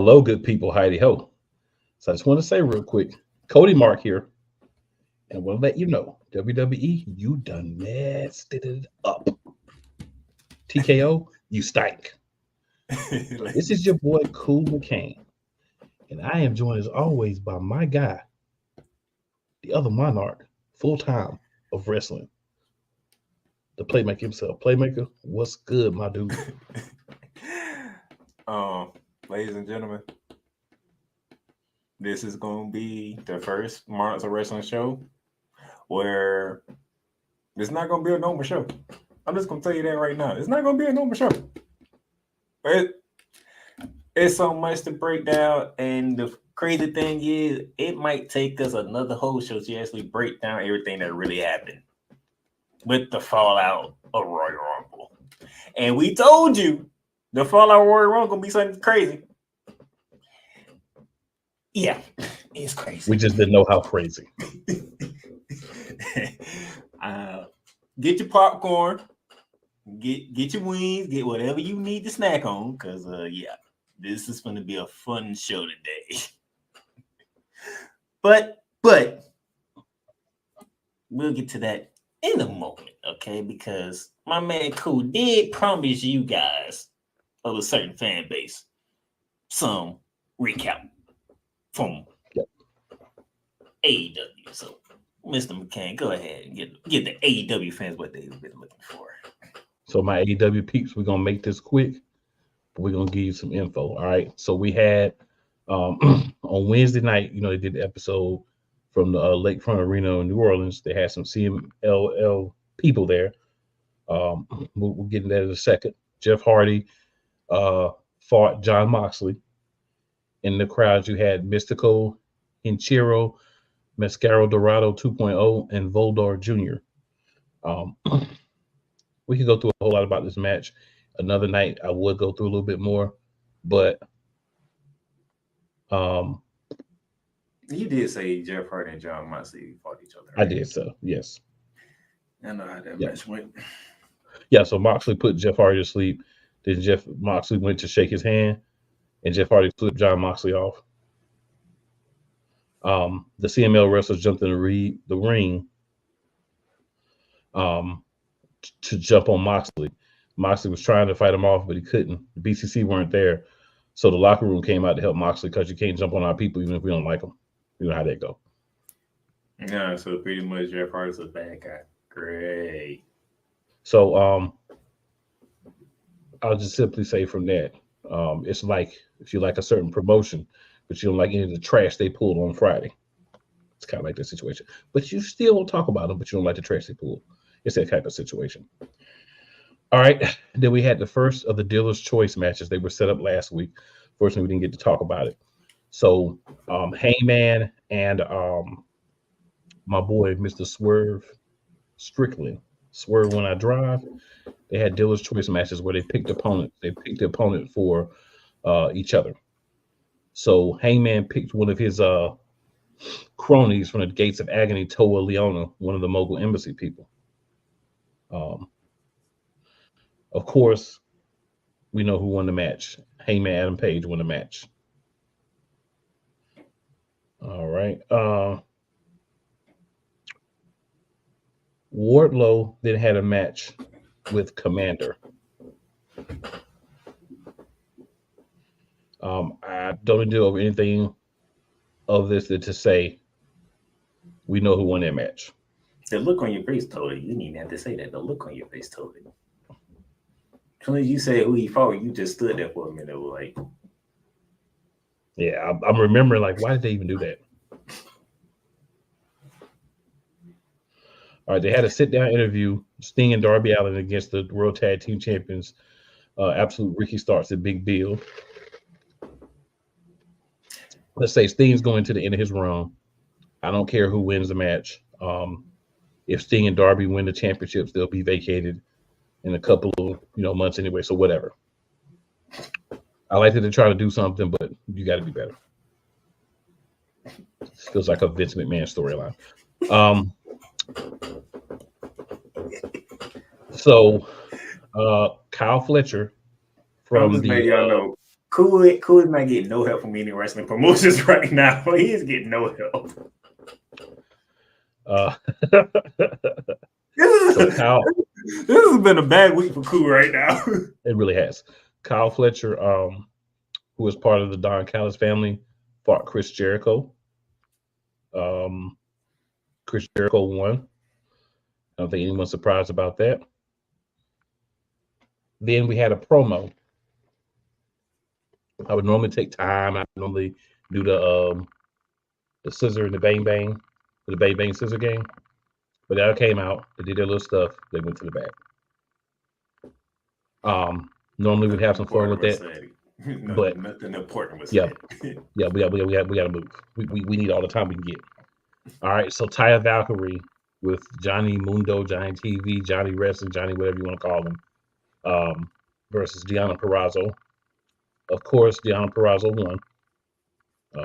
Hello, good people. Heidi ho. So I just want to say real quick, Cody Mark here, and we'll let you know, WWE, you done messed it up. TKO, you stank. This is your boy Cool McCain, and I am joined as always by my guy, the other monarch, full time of wrestling, the playmaker himself. Playmaker, what's good, my dude? um, Ladies and gentlemen, this is going to be the first Monarchs of Wrestling show where it's not going to be a normal show. I'm just going to tell you that right now. It's not going to be a normal show. It's so much to break down, and the crazy thing is, it might take us another whole show to actually break down everything that really happened with the fallout of Royal Rumble. And we told you the fallout of Royal Rumble gonna be something crazy. Yeah, it's crazy. We just didn't know how crazy. Get your popcorn, get your wings, get whatever you need to snack on, because yeah, this is going to be a fun show today. but we'll get to that in a moment, okay? Because my man Cool did promise you guys of a certain fan base some recap from AEW. So, Mr. McCain, go ahead and get the AEW fans what they've been looking for. So my AEW peeps, we're gonna make this quick, but we're gonna give you some info. All right. So we had on Wednesday night, they did the episode from the Lakefront Arena in New Orleans. They had some CMLL people there. We'll get into that in a second. Jeff Hardy fought John Moxley. In the crowd, you had Mystico, Hinchiro, Mascaro Dorado 2.0, and Voldar Jr. We could go through a whole lot about this match. Another night, I would go through a little bit more, but you did say Jeff Hardy and John Moxley fought each other. Right? I did so, yes. I know how that match went. Yeah, so Moxley put Jeff Hardy to sleep. Then Moxley went to shake his hand, and Jeff Hardy flipped John Moxley off. The CML wrestlers jumped in the ring to jump on Moxley. Moxley was trying to fight him off, but he couldn't. The BCC weren't there. So the locker room came out to help Moxley because you can't jump on our people even if we don't like them. You know how that go. Yeah, so pretty much Jeff Hardy's a bad guy. Great. So I'll just simply say from that, it's like if you like a certain promotion, but you don't like any of the trash they pulled on Friday. It's kind of like that situation. But you still will talk about them, but you don't like the trash they pulled. It's that type of situation. All right. Then we had the first of the Dealer's Choice matches. They were set up last week. Fortunately, we didn't get to talk about it. So Heyman and my boy, Mr. Swerve Strickland, Swerve When I Drive, they had Dealer's Choice matches where they picked opponents. They picked the opponent for each other. So Heyman picked one of his cronies from the Gates of Agony, Toa Leona, one of the Mogul Embassy people. Of course, we know who won the match. Heyman Adam Page won the match. All right. Wardlow then had a match with Commander. I don't do over anything of this to say we know who won that match. The look on your face told it. You didn't even have to say that. The look on your face told it. As soon as you said who he fought, you just stood there for a minute, like. Yeah, I'm remembering, like, why did they even do that? All right, they had a sit-down interview, Sting and Darby Allin against the World Tag Team Champions, Absolute Ricky Starks and Big Bill. Let's say Sting's going to the end of his run. I don't care who wins the match. If Sting and Darby win the championships, they'll be vacated in a couple of months anyway. So whatever. I like that they try to do something, but you got to be better. Feels like a Vince McMahon storyline. So Kyle Fletcher from the y'all know Cool is not getting no help from any wrestling promotions right now. He is getting no help. So Kyle, This has been a bad week for Cool right now. it really has. Kyle Fletcher, who is part of the Don Callis family, fought Chris Jericho. Um, Chris Jericho won. I don't think anyone's surprised about that. Then we had a promo. I would normally take time. I normally do the scissor and the bang bang, the bang bang scissor game. But that came out. They did their little stuff. They went to the back. Normally we'd have some fun with that, but Nothing important was yeah, said. yeah, we got to move. We need all the time we can get. All right, so Taya Valkyrie with Johnny Mundo, Johnny TV, Johnny Wrestling, Johnny whatever you want to call him, versus Deanna Perrazzo. Of course, Deanna Perrazzo won.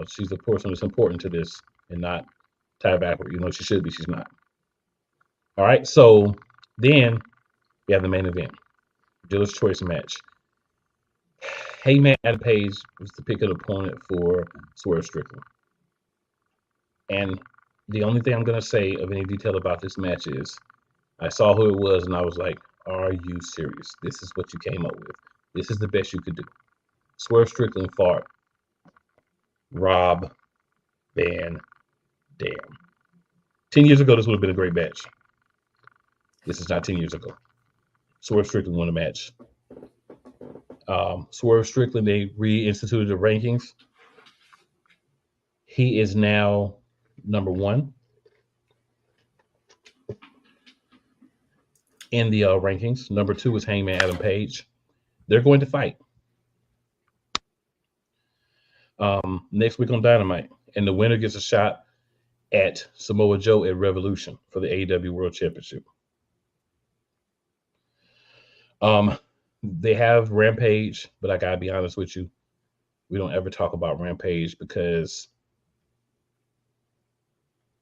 She's the person that's important to this, and not Taya Valkyrie. You know she should be. She's not. All right, so then we have the main event, dealer's choice match. Heyman Adam Page was the pick of the opponent for Swerve Strickland. And the only thing I'm going to say of any detail about this match is I saw who it was and I was like, are you serious? This is what you came up with. This is the best you could do. Swerve Strickland fought Rob Van Dam. 10 years ago, this would have been a great match. This is not 10 years ago. Swerve Strickland won the match. Swerve Strickland, they reinstituted the rankings. He is now number one in the rankings. Number two is Hangman Adam Page. They're going to fight next week on Dynamite, and the winner gets a shot at Samoa Joe at Revolution for the AEW World Championship. They have Rampage, but I gotta be honest with you, we don't ever talk about Rampage because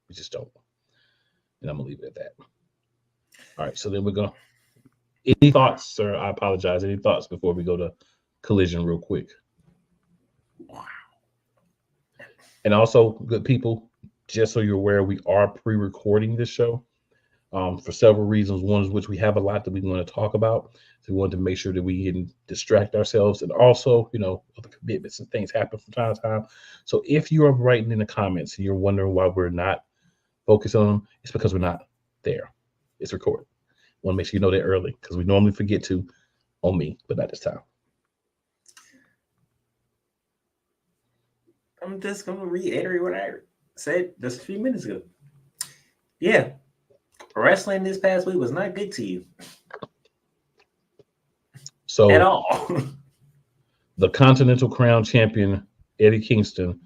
we just don't. And I'm gonna leave it at that. All right, so then we're gonna. Any thoughts, sir? I apologize. Any thoughts before we go to Collision, real quick? Wow. And also, good people, just so you're aware, we are pre-recording this show for several reasons. One is which we have a lot that we want to talk about. So we wanted to make sure that we didn't distract ourselves, and also, other commitments and things happen from time to time. So if you are writing in the comments and you're wondering why we're not focused on them, it's because we're not there. It's recorded. Want to make sure you know that early because we normally forget to on me, but not this time. I'm just going to reiterate what I said just a few minutes ago. Yeah, wrestling this past week was not good to you. So at all. The Continental Crown champion, Eddie Kingston,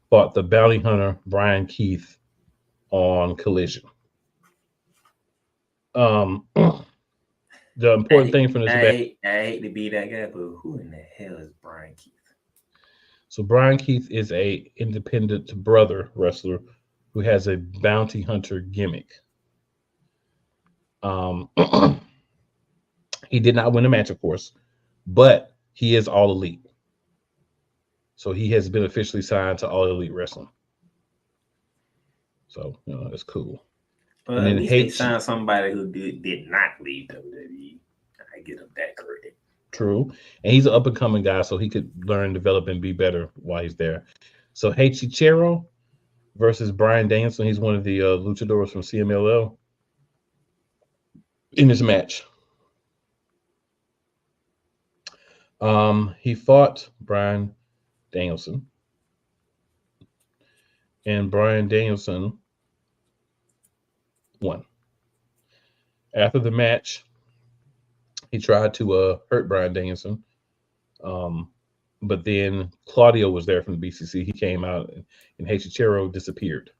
fought the bounty hunter, Brian Keith, on Collision. The important thing from this match. I hate to be that guy, but who in the hell is Brian Keith? So Brian Keith is a independent brother wrestler who has a bounty hunter gimmick. He did not win the match, of course, but he is All Elite. So he has been officially signed to All Elite Wrestling. So, that's cool. Well, and then at least they signed somebody who did not leave WWE. I get him that credit. True. And he's an up-and-coming guy, so he could learn, develop, and be better while he's there. So Heichiro versus Bryan Danielson. He's one of the luchadors from CMLL in this match. He fought Bryan Danielson. And Bryan Danielson won. After the match, he tried to hurt Bryan Danielson. But then Claudio was there from the BCC. He came out, and Heichiro disappeared.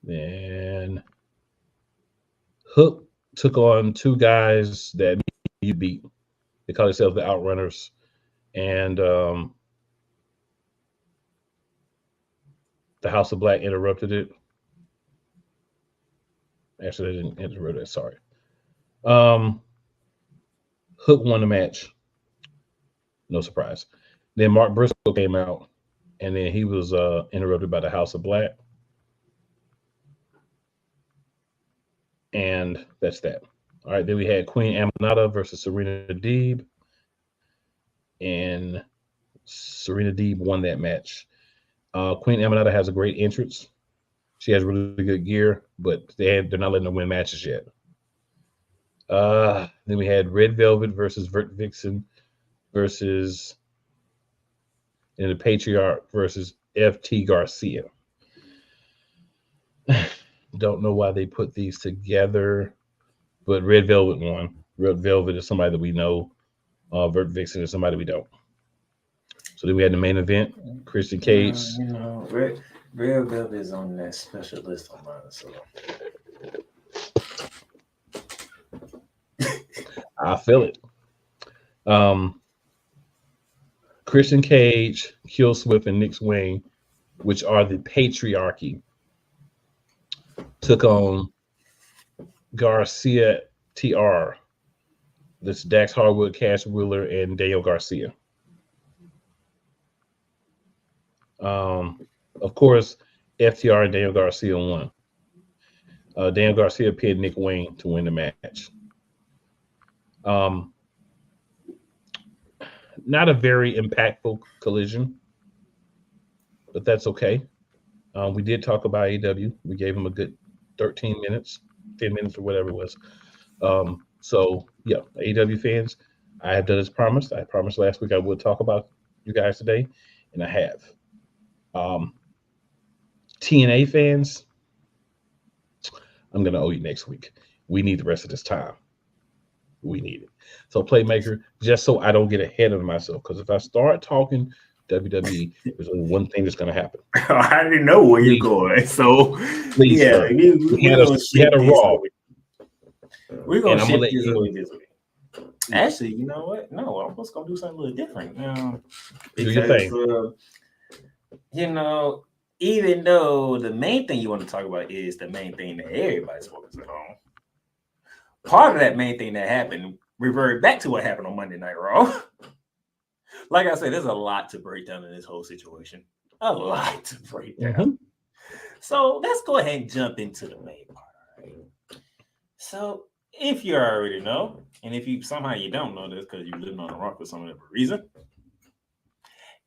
Then Hook took on two guys that you beat. They call themselves the Outrunners. And the House of Black interrupted it. Actually, they didn't interrupt it. Sorry. Hook won the match. No surprise. Then Mark Briscoe came out, and then he was interrupted by the House of Black, and that's that. All right. Then we had Queen Aminata versus Serena Deeb, and Serena Deeb won that match. Queen Aminata has a great entrance. She has really good gear, but they're not letting her win matches yet. Then we had Red Velvet versus Vert Vixen versus and the Patriarch versus FT Garcia. Don't know why they put these together, but Red Velvet won. Red Velvet is somebody that we know. Vert Vixen is somebody we don't. So then we had the main event: Christian Cage. Red Velvet is on that special list on mine. So I feel it. Um, Christian Cage, Kill Swift, and Nick Wayne, which are the patriarchy, took on Garcia TR. That's Dax Harwood, Cash Wheeler, and Daniel Garcia. Of course, FTR and Daniel Garcia won. Daniel Garcia pinned Nick Wayne to win the match. Um, Not a very impactful collision, but that's okay. We did talk about AEW. We gave him a good 13 minutes, 10 minutes, or whatever it was. So, yeah, AEW fans, I have done as promised. I promised last week I would talk about you guys today, and I have. Um, TNA fans, I'm going to owe you next week. We need the rest of this time. We need it. So, Playmaker, just so I don't get ahead of myself, because if I start talking WWE, there's only one thing that's going to happen. I didn't know where you're going. So, Please, yeah, sir. We had a Raw. We're going to shift this over this week. Actually, you know what? No, I'm just going to do something a little different. Do your thing. Even though the main thing you want to talk about is the main thing that everybody's focusing on, part of that main thing that happened reverted back to what happened on Monday Night Raw. Like I said, there's a lot to break down in this whole situation. A lot to break down. Mm-hmm. So let's go ahead and jump into the main part. Right? So if you already know, and if you somehow you don't know this because you're living on the rock for some other reason,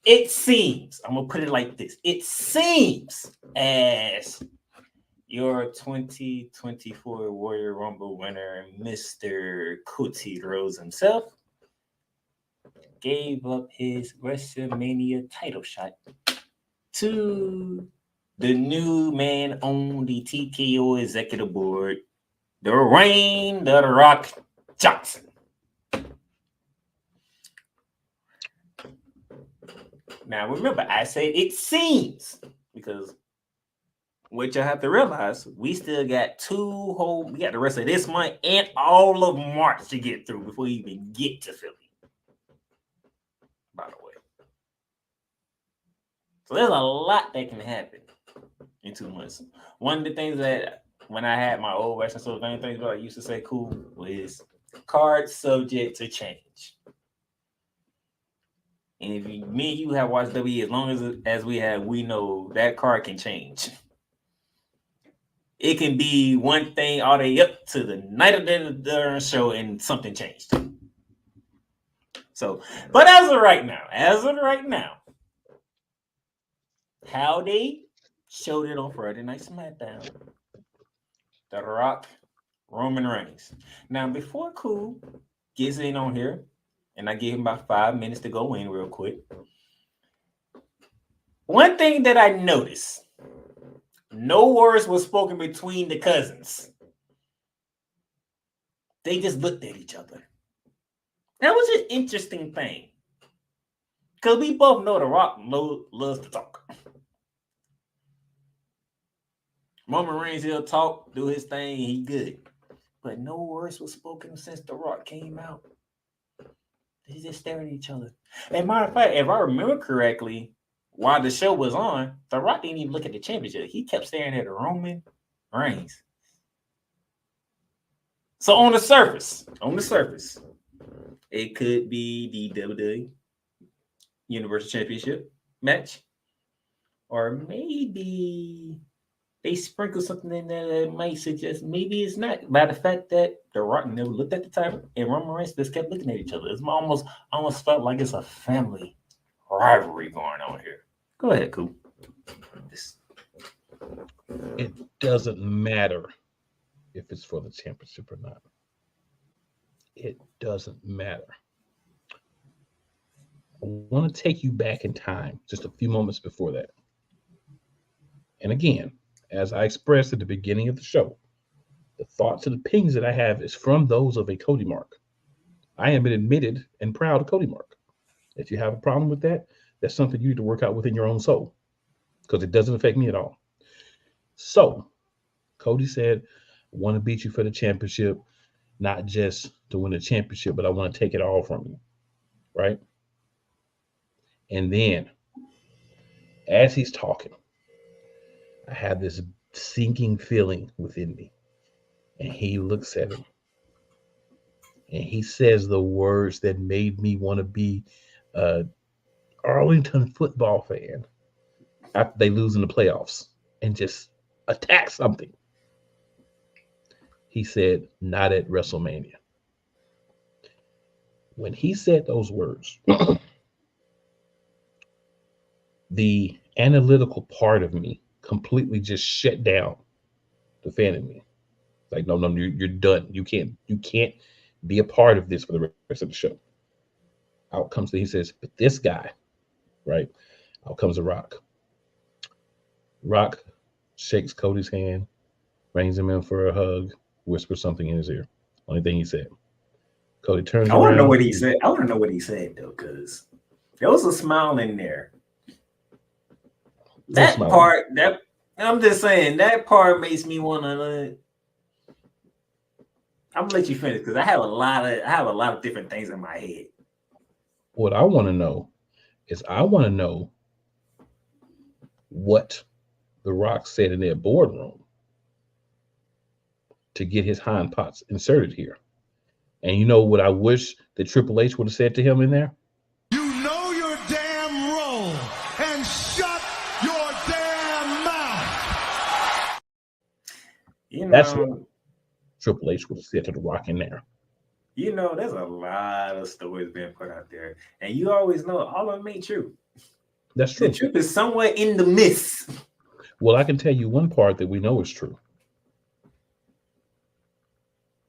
it seems, I'm going to put it like this, it seems as your 2024 Warrior Rumble winner, Mr. Cody Rhodes himself, gave up his WrestleMania title shot to the new man on the TKO executive board, Dwayne The Rock Johnson. Now, remember, I said it seems, because what you have to realize, we still got we got the rest of this month and all of March to get through before we even get to Philly. By the way. So there's a lot that can happen in 2 months. One of the things that when I had my old Western Soul Game things, what I used to say cool was cards subject to change. And if me and you have watched WWE as long as we have, we know that card can change. It can be one thing all the way up to the night of the show and something changed. So, but as of right now, how they showed it on Friday Night SmackDown, The Rock, Roman Reigns. Now, before Cool gets in on here, and I give him about 5 minutes to go in real quick, one thing that I noticed, no words were spoken between the cousins. They just looked at each other. That was an interesting thing. Because we both know The Rock loves to talk. Roman Reigns, he'll talk, do his thing, he good. But no words was spoken since The Rock came out. They just stared at each other. As a matter of fact, if I remember correctly, while the show was on, The Rock didn't even look at the championship. He kept staring at Roman Reigns. So on the surface, it could be the WWE Universal Championship match, or maybe they sprinkle something in there that might suggest maybe it's not. By the fact that The Rock never looked at the title and Roman Reigns just kept looking at each other, it's almost felt like it's a family rivalry going on here. Go ahead, Cool. It doesn't matter if it's for the championship or not. It doesn't matter. I want to take you back in time just a few moments before that. And again, as I expressed at the beginning of the show, the thoughts and opinions that I have is from those of a Cody Mark. I am an admitted and proud Cody Mark. If you have a problem with that, that's something you need to work out within your own soul because it doesn't affect me at all. So, Cody said, I want to beat you for the championship, not just to win the championship, but I want to take it all from you. Right? And then, as he's talking, I have this sinking feeling within me. And he looks at him and he says the words that made me want to be a Arlington football fan after they lose in the playoffs and just attack something. He said, not at WrestleMania. When he said those words, the analytical part of me completely just shut down the fan in me. Like, no, you're done. You can't be a part of this for the rest of the show. Out comes he says, but this guy, right? Out comes the Rock. Rock shakes Cody's hand, brings him in for a hug, whispers something in his ear. Only thing he said. Cody turns around. I want to know what he said. I want to know what he said though, because there was a smile in there. That part, that I'm just saying, that part makes me want to. I'm gonna let you finish because I have a lot of different things in my head. What I want to know is what The Rock said in their boardroom to get his hind parts inserted here. And you know what I wish that Triple H would have said to him in there? You know your damn role and shut your damn mouth. You know, that's what Triple H would have said to The Rock in there. You know, there's a lot of stories being put out there, and you always know all of them ain't true. That's true. The truth is somewhere in the mist. Well, I can tell you one part that we know is true.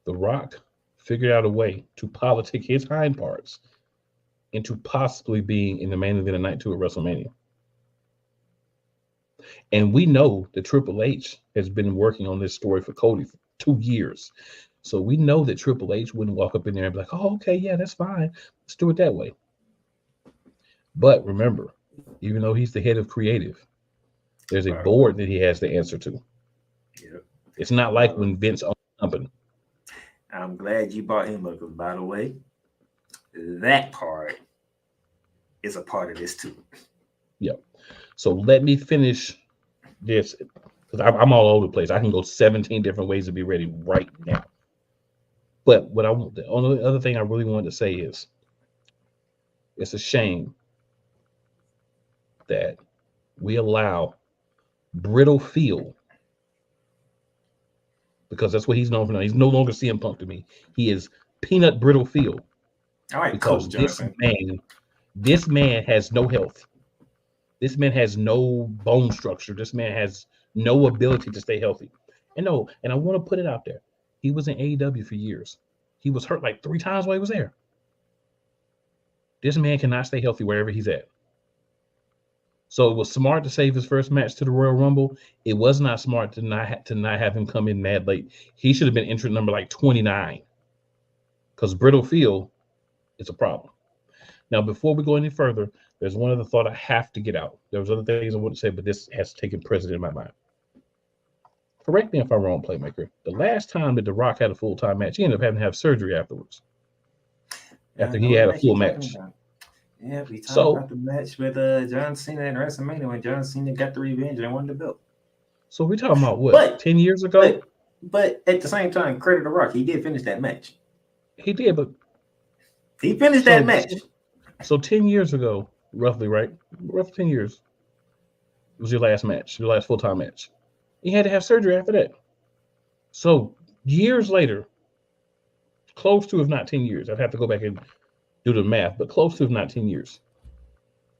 The Rock figured out a way to politic his hind parts into possibly being in the main event of night 2 at WrestleMania. And we know that Triple H has been working on this story for Cody for 2 years. So we know that Triple H wouldn't walk up in there and be like, oh, okay, yeah, that's fine. Let's do it that way. But remember, even though he's the head of creative, there's a board that he has to answer to. Yep. It's not like when Vince owned the company. I'm glad you brought him up because, by the way, that part is a part of this too. Yep. So let me finish this because I'm all over the place. I can go 17 different ways to be ready right now. But the only other thing I really wanted to say is it's a shame that we allow brittle feel, because that's what he's known for now. He's no longer CM Punk to me. He is peanut brittle feel. All right, because this man has no health. This man has no bone structure. This man has no ability to stay healthy. And I want to put it out there. He was in AEW for years. He was hurt like 3 times while he was there. This man cannot stay healthy wherever he's at. So it was smart to save his first match to the Royal Rumble. It was not smart to not have him come in mad late. He should have been entrant number like 29. Because brittle feel is a problem. Now, before we go any further, there's one other thought I have to get out. There was other things I want to say, but this has taken precedent in my mind. Correct me if I'm wrong, Playmaker. The last time that The Rock had a full-time match, he ended up having to have surgery afterwards. After he had a full match. Yeah, we talked about the match with John Cena at WrestleMania when John Cena got the revenge and won the belt. So we're talking about what, 10 years ago? But at the same time, credit to Rock, he did finish that match. He did, but he finished that match. So 10 years ago, roughly, right? Roughly 10 years. It was your last match, your last full-time match. You had to have surgery after that. So years later, close to if not 10 years, I'd have to go back and do the math, but close to if not 10 years.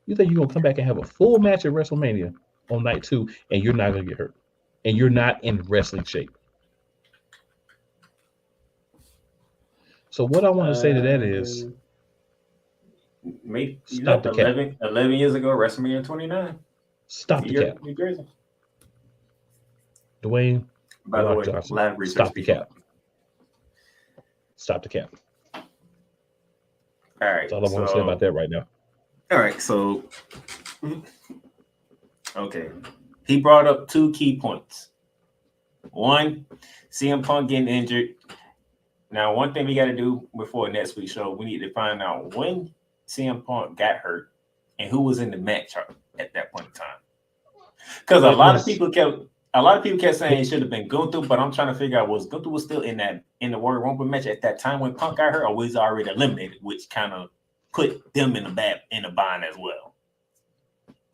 You think you're gonna come back and have a full match at WrestleMania on night 2, and you're not gonna get hurt, and you're not in wrestling shape. So what I want to say to that is, maybe stop the cap. 11 years ago, WrestleMania 29. Stop the cap. New Jersey. Dwayne By the Rock way, Johnson, live research stop the people. cap. Stop the cap. All right. That's all I want to say about that right now. All right. So, okay. He brought up 2 key points. One, CM Punk getting injured. Now, one thing we got to do before next week's show, we need to find out when CM Punk got hurt and who was in the match at that point in time. Because a lot of people kept saying it should have been Gunther, but I'm trying to figure out, was Gunther was still in the Royal Rumble match at that time when Punk got hurt, or was he already eliminated, which kind of put them in the bind as well.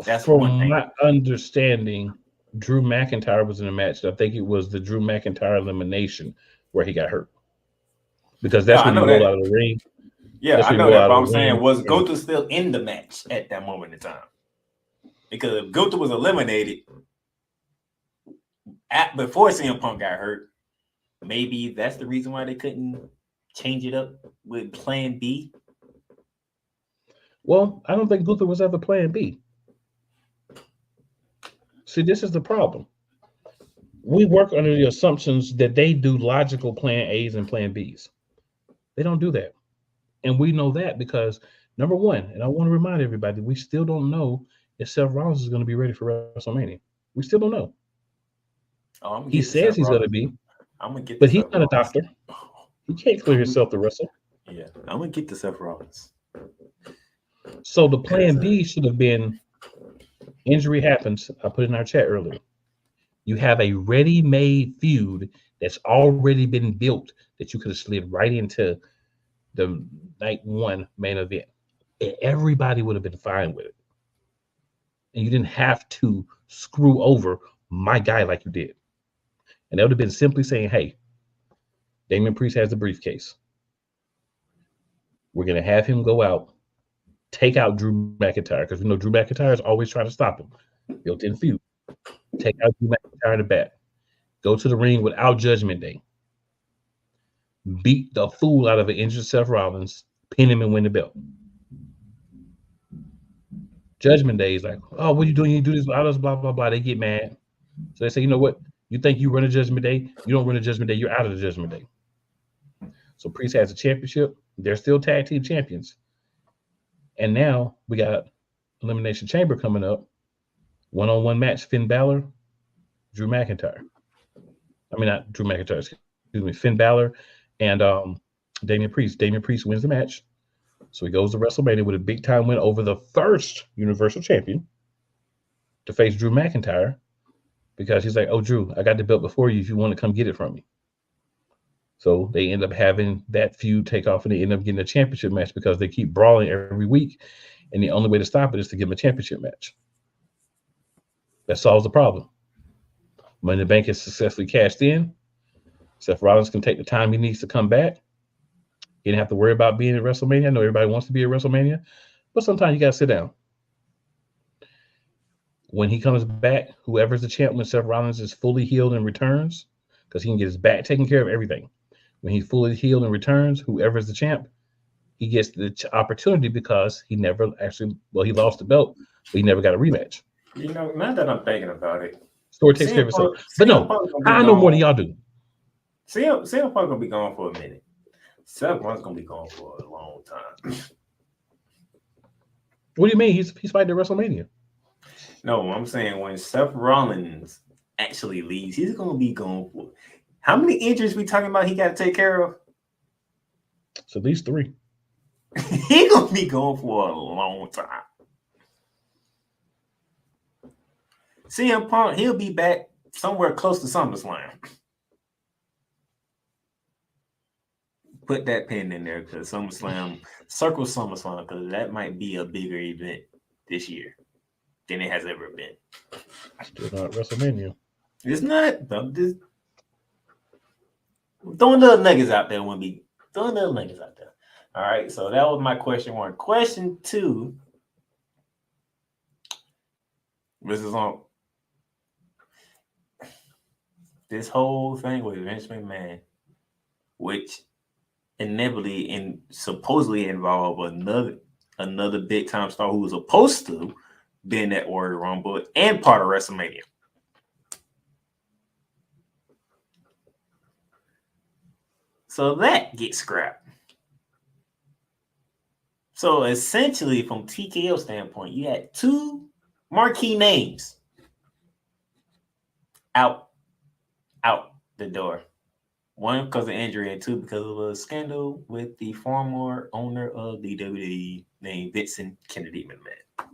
That's from one thing. my understanding. Drew McIntyre was in the match. I think it was the Drew McIntyre elimination where he got hurt, because that's when he rolled out of the ring. Yeah, I know that, but I'm saying, was Gunther still in the match at that moment in time? Because if Gunther was eliminated before CM Punk got hurt, maybe that's the reason why they couldn't change it up with Plan B. Well, I don't think Gunther was ever Plan B. See, this is the problem. We work under the assumptions that they do logical Plan A's and Plan B's. They don't do that. And we know that because, number one, and I want to remind everybody, we still don't know if Seth Rollins is going to be ready for WrestleMania. We still don't know. He says he's going to be, but he's not a doctor. He can't clear himself to wrestle. Yeah, I'm going to get to Seth Rollins. So the Plan B should have been, injury happens. I put it in our chat earlier. You have a ready-made feud that's already been built that you could have slid right into the night 1 main event. And everybody would have been fine with it. And you didn't have to screw over my guy like you did. And that would have been simply saying, hey, Damian Priest has the briefcase. We're going to have him go out, take out Drew McIntyre, because we know Drew McIntyre is always trying to stop him. Built-in feud. Take out Drew McIntyre in the back. Go to the ring without Judgment Day. Beat the fool out of an injured Seth Rollins, pin him and win the belt. Judgment Day is like, oh, what are you doing? You do this without us, blah, blah, blah. They get mad. So they say, you know what? You think you run a Judgment Day? You don't run a Judgment Day. You're out of the Judgment Day. So Priest has a championship. They're still tag team champions. And now we got Elimination Chamber coming up. One-on-one match, Finn Balor, Drew McIntyre. I mean, not Drew McIntyre, excuse me, Finn Balor and Damian Priest. Damian Priest wins the match. So he goes to WrestleMania with a big-time win over the first Universal Champion to face Drew McIntyre, because he's like, oh, Drew, I got the belt before you if you want to come get it from me. So they end up having that feud take off, and they end up getting a championship match because they keep brawling every week, and the only way to stop it is to give them a championship match. That solves the problem. Money in the Bank is successfully cashed in. Seth Rollins can take the time he needs to come back. He didn't have to worry about being at WrestleMania. I know everybody wants to be at WrestleMania, but sometimes you got to sit down. When he comes back, whoever's the champ, when Seth Rollins is fully healed and returns, because he can get his back taken care of, everything. When he's fully healed and returns, whoever's the champ, he gets the opportunity, because he never actually, well, he lost the belt, but he never got a rematch. You know, now that I'm thinking about it, Story takes care of itself. But no, I know more than y'all do. CM Punk gonna be gone for a minute. Seth Rollins gonna be gone for a long time. What do you mean? He's fighting at WrestleMania. No, I'm saying when Seth Rollins actually leaves, he's gonna be gone for. How many injuries we talking about? He got to take care of. It's at least 3. He gonna be gone for a long time. CM Punk, he'll be back somewhere close to SummerSlam. Put that pin in there, because circle SummerSlam, because that might be a bigger event this year than it has ever been. Still not WrestleMania. It's not. I'm just throwing little nuggets out there. Throwing little nuggets out there. All right. So that was my question 1. Question 2. This is on this whole thing with Vince McMahon, which inevitably and supposedly involve another big time star who was supposed to be in that Royal Rumble and part of WrestleMania. So that gets scrapped. So essentially, from TKO standpoint, you had 2 marquee names out the door. 1 because of injury, and 2 because of a scandal with the former owner of the WWE named Vincent Kennedy McMahon.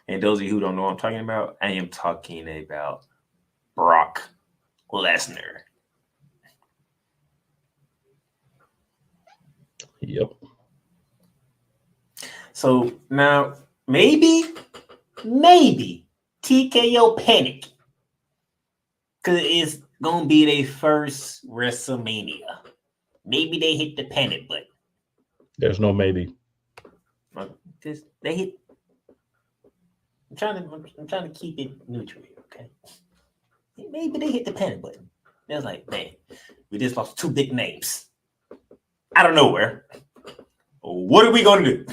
And those of you who don't know what I'm talking about, I am talking about Brock Lesnar. Yep. So now maybe TKO panic because it's gonna be their first WrestleMania. Maybe they hit the panic button. There's no maybe. Just they hit. I'm trying to keep it neutral here, okay? Maybe they hit the panic button. They was like, man, we just lost 2 big names out of nowhere. What are we gonna do?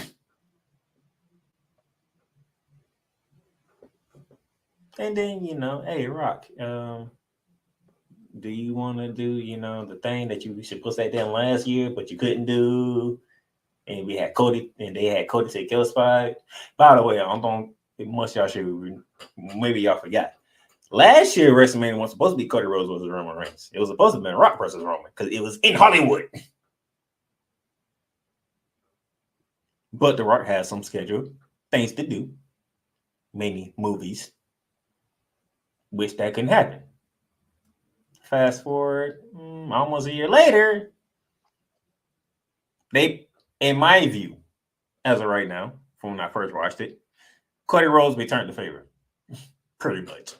And then, hey, Rock, do you want to do, the thing that you supposed to have done last year, but you couldn't do? And we had Cody, and they had Cody take your spot. By the way, most y'all should, maybe y'all forgot. Last year, WrestleMania was supposed to be Cody Rhodes versus Roman Reigns. It was supposed to have been Rock versus Roman because it was in Hollywood. But The Rock has some scheduled things to do, many movies, which that couldn't happen. Fast forward almost a year later, they, in my view, as of right now, from when I first watched it, Cody Rhodes returned the favor, pretty much.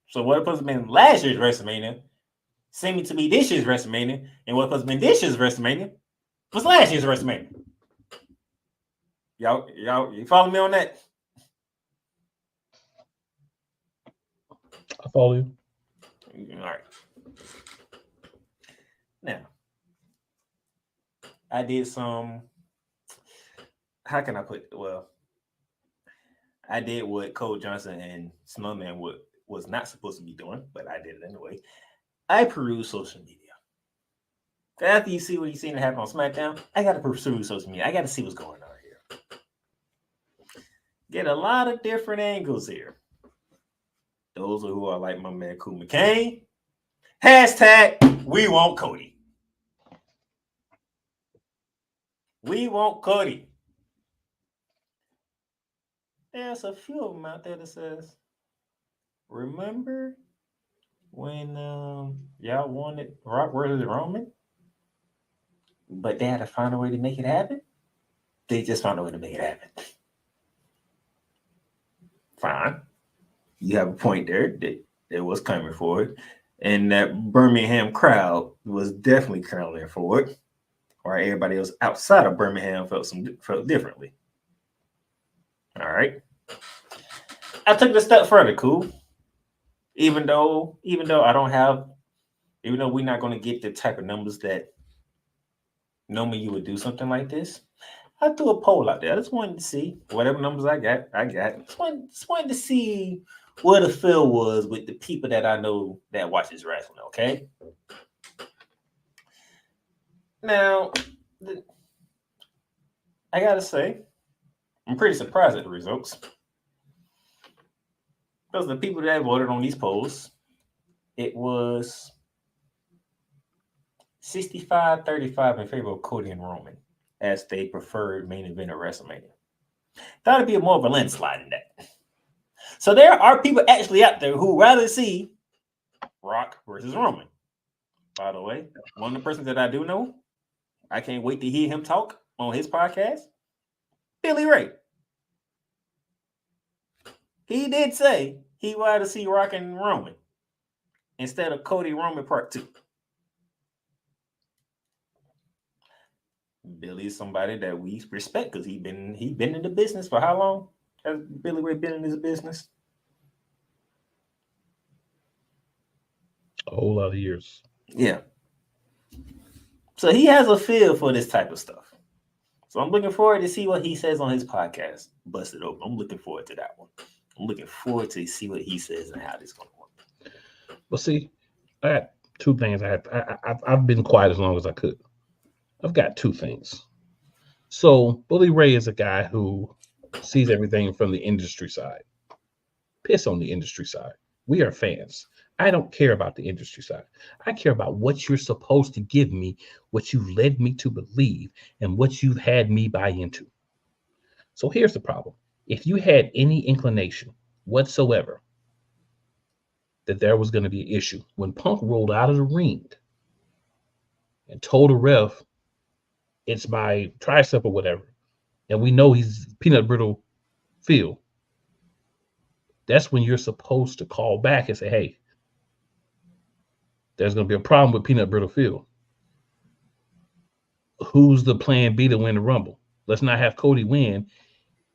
So what it was been last year's WrestleMania, seeming to be this year's WrestleMania, and what was been this year's WrestleMania was last year's WrestleMania. Y'all, you follow me on that? I follow you. All right. Now, I did some. How can I put it? Well, I did what Cole Johnson and Snowman was not supposed to be doing, but I did it anyway. I peruse social media. After you see what you seen happen on SmackDown, I got to peruse social media. I got to see what's going on here. Get a lot of different angles here. Those who are like my man Cool McCain. Hashtag we want Cody. We want Cody. There's a few of them out there that says, remember when y'all wanted Rock versus Roman, but they had to find a way to make it happen? They just found a way to make it happen. Fine. You have a point there that was coming forward. And that Birmingham crowd was definitely coming forward. Or everybody else outside of Birmingham felt differently. All right. I took it a step further, cool. Even though we're not going to get the type of numbers that normally you would do something like this, I threw a poll out there. I just wanted to see whatever numbers I got. Just wanted to see what the feel was with the people that I know that watches wrestling, okay? Now, I got to say, I'm pretty surprised at the results. Because the people that voted on these polls, it was 65-35 in favor of Cody and Roman as they preferred main event of WrestleMania. Thought it'd be more of a landslide in that. So there are people actually out there who rather see Rock versus Roman. By the way, one of the persons that I do know, I can't wait to hear him talk on his podcast, Billy Ray. He did say he wanted to see Rock and Roman instead of Cody Roman Part 2. Billy's somebody that we respect because he been in the business for how long? Has Billy Ray been in this business? A whole lot of years. Yeah. So he has a feel for this type of stuff. So I'm looking forward to see what he says on his podcast. Bust it open. I'm looking forward to that one. I'm looking forward to see what he says and how this is going to work. Well, see, I got two things. I've been quiet as long as I could. I've got two things. So Bully Ray is a guy who sees everything from the industry side. Piss on the industry side. We are fans. I don't care about the industry side. I care about what you're supposed to give me, what you led me to believe, and what you've had me buy into. So here's the problem. If you had any inclination whatsoever that there was going to be an issue, when Punk rolled out of the ring and told the ref, it's my tricep or whatever, and we know he's peanut brittle Phil, that's when you're supposed to call back and say, hey, there's going to be a problem with peanut brittle Phil. Who's the plan B to win the Rumble? Let's not have Cody win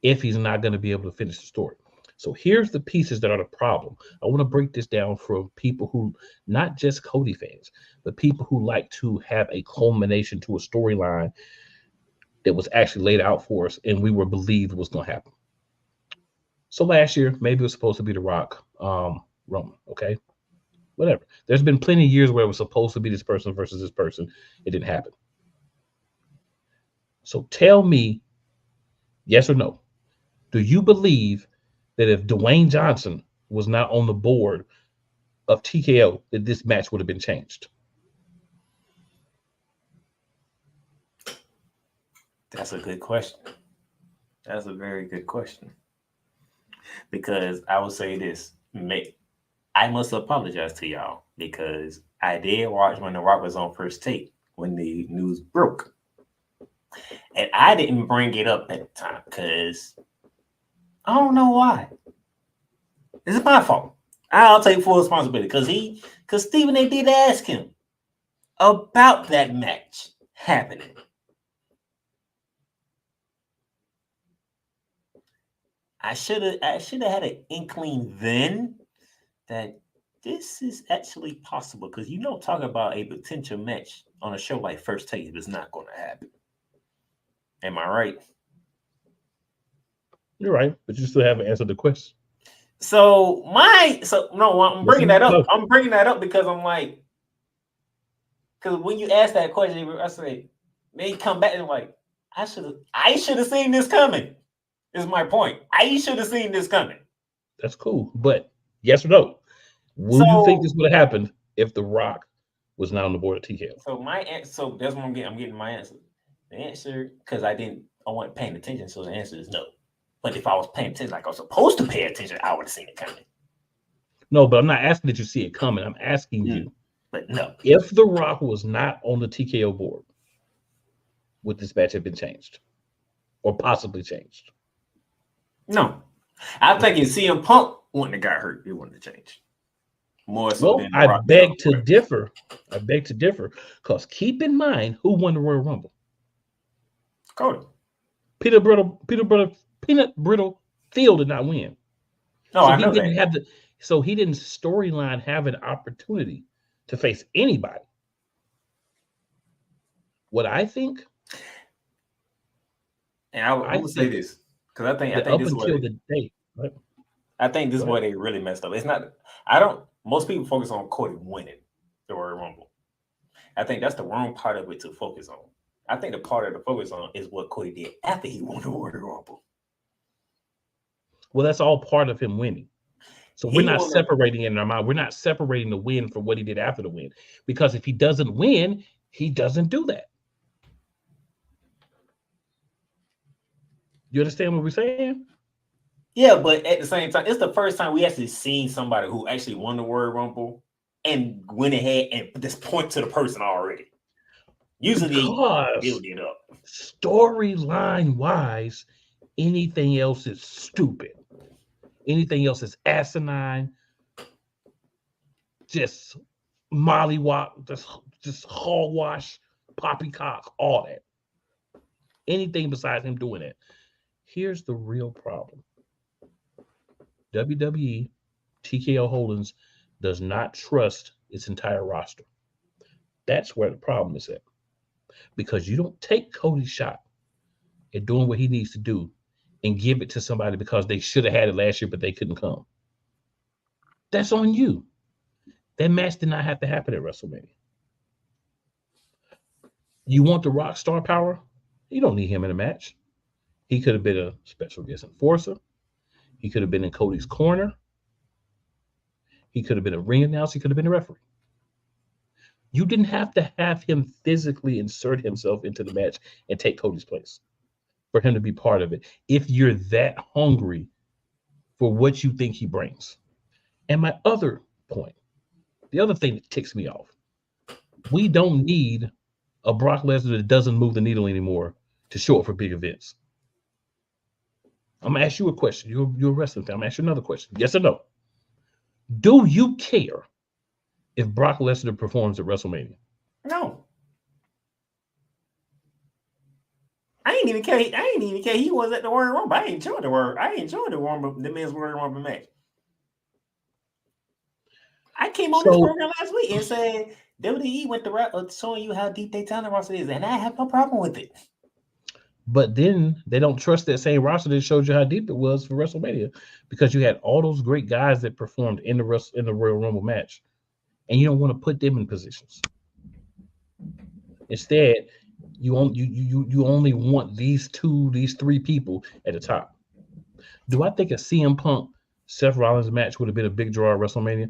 if he's not going to be able to finish the story. So here's the pieces that are the problem. I want to break this down for people who, not just Cody fans, but people who like to have a culmination to a storyline that was actually laid out for us and we were believed was going to happen. So last year, maybe it was supposed to be The Rock, Roman, okay? Whatever. There's been plenty of years where it was supposed to be this person versus this person. It didn't happen. So tell me, yes or no, do you believe that if Dwayne Johnson was not on the board of TKO, that this match would have been changed? That's a good question. That's a very good question. Because I will say this, I must apologize to y'all because I did watch when The Rock was on First Take when the news broke. And I didn't bring it up at the time because I don't know why. It's my fault. I'll take full responsibility because Stephen A. did ask him about that match happening. I should have had an inkling then that this is actually possible because talk about a potential match on a show like First Take is not going to happen. Am I right? You're right, but you still haven't answered the question. I'm bringing that up. I'm bringing that up because I'm like, because when you ask that question, I say, they come back and like, I should have seen this coming. Is my point. I should have seen this coming. That's cool, but yes or no? Will you think this would have happened if The Rock was not on the board of TKO? So that's what I'm getting. I'm getting my answer. The answer, because I wasn't paying attention, so the answer is no. But if I was paying attention, like I was supposed to pay attention, I would have seen it coming. No, but I'm not asking that you see it coming. I'm asking you. But no. If The Rock was not on the TKO board, would this match have been changed? Or possibly changed? No. I think if CM Punk wouldn't have got hurt, it wouldn't have changed. More so than I beg to differ. I beg to differ. Because keep in mind who won the Royal Rumble. Cody. Peanut brittle Phil did not win. No, I know that. So he didn't storyline have an opportunity to face anybody. What I think, and I will say this because I think this is what the day. Right? I think this is where they really messed up. It's not. Most people focus on Cody winning the Royal Rumble. I think that's the wrong part of it to focus on. I think the part of the focus on is what Cody did after he won the Royal Rumble. Well, that's all part of him winning. So we're not separating it in our mind. We're not separating the win from what he did after the win. Because if he doesn't win, he doesn't do that. You understand what we're saying? Yeah, but at the same time, it's the first time we actually seen somebody who actually won the Royal Rumble and went ahead and just point to the person already. Usually they build it up. Storyline wise, anything else is stupid. Anything else is asinine, just mollywop, just hogwash, poppycock, all that. Anything besides him doing that. Here's the real problem. WWE, TKO Holdings does not trust its entire roster. That's where the problem is at. Because you don't take Cody's shot at doing what he needs to do and give it to somebody because they should have had it last year, but they couldn't come. That's on you. That match did not have to happen at WrestleMania. You want the Rock star power? You don't need him in a match. He could have been a special guest enforcer. He could have been in Cody's corner. He could have been a ring announcer. He could have been a referee. You didn't have to have him physically insert himself into the match and take Cody's place for him to be part of it if you're that hungry for what you think he brings. And my other point, the other thing that ticks me off, we don't need a Brock Lesnar that doesn't move the needle anymore to show up for big events. I'm going to ask you a question. You're a wrestling fan. I'm going to ask you another question. Yes or no? Do you care if Brock Lesnar performs at WrestleMania? No. I ain't even care. He was at the Royal Rumble. I enjoyed the men's Royal Rumble match. I came on this program last week and said WWE went the route of showing you how deep their talent roster is, and I have no problem with it. But then they don't trust that same roster that showed you how deep it was for WrestleMania, because you had all those great guys that performed in the Royal Rumble match, and you don't want to put them in positions. Instead, you only want these three people at the top. Do I think a CM Punk Seth Rollins match would have been a big draw at WrestleMania?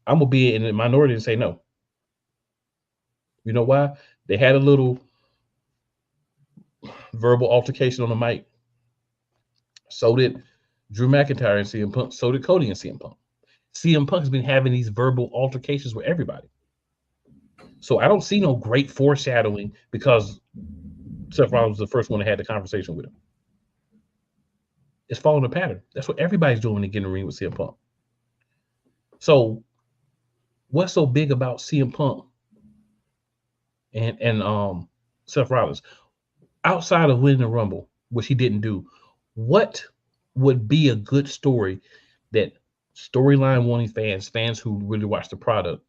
I'm gonna be in the minority and say no. You know why? They had a little verbal altercation on the mic. So did Drew McIntyre and CM Punk. So did Cody and CM Punk. CM Punk has been having these verbal altercations with everybody. So I don't see no great foreshadowing because Seth Rollins was the first one that had the conversation with him. It's following a pattern. That's what everybody's doing when they get in the ring with CM Punk. So what's so big about CM Punk and Seth Rollins? Outside of winning the Rumble, which he didn't do, what would be a good story that storyline wanting fans who really watch the product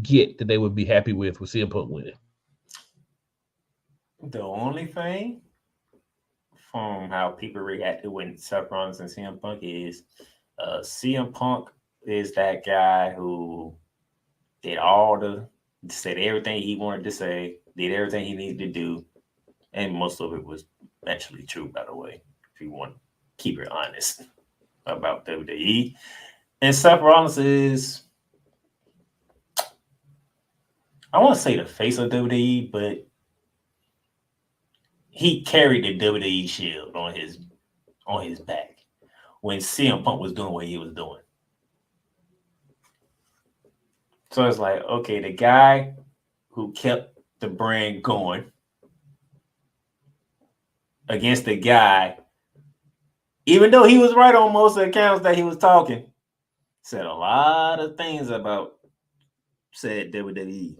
get that they would be happy with CM Punk winning? The only thing from how people reacted when Seth Rollins and CM Punk is CM Punk is that guy who said everything he wanted to say, did everything he needed to do, and most of it was actually true, by the way, if you want to keep it honest about WWE. And Seth Rollins is, I want to say the face of WWE, but he carried the WWE shield on his back when CM Punk was doing what he was doing. So it's like, okay, the guy who kept the brand going against the guy, even though he was right on most of the accounts that he was talking, said a lot of things about said WWE.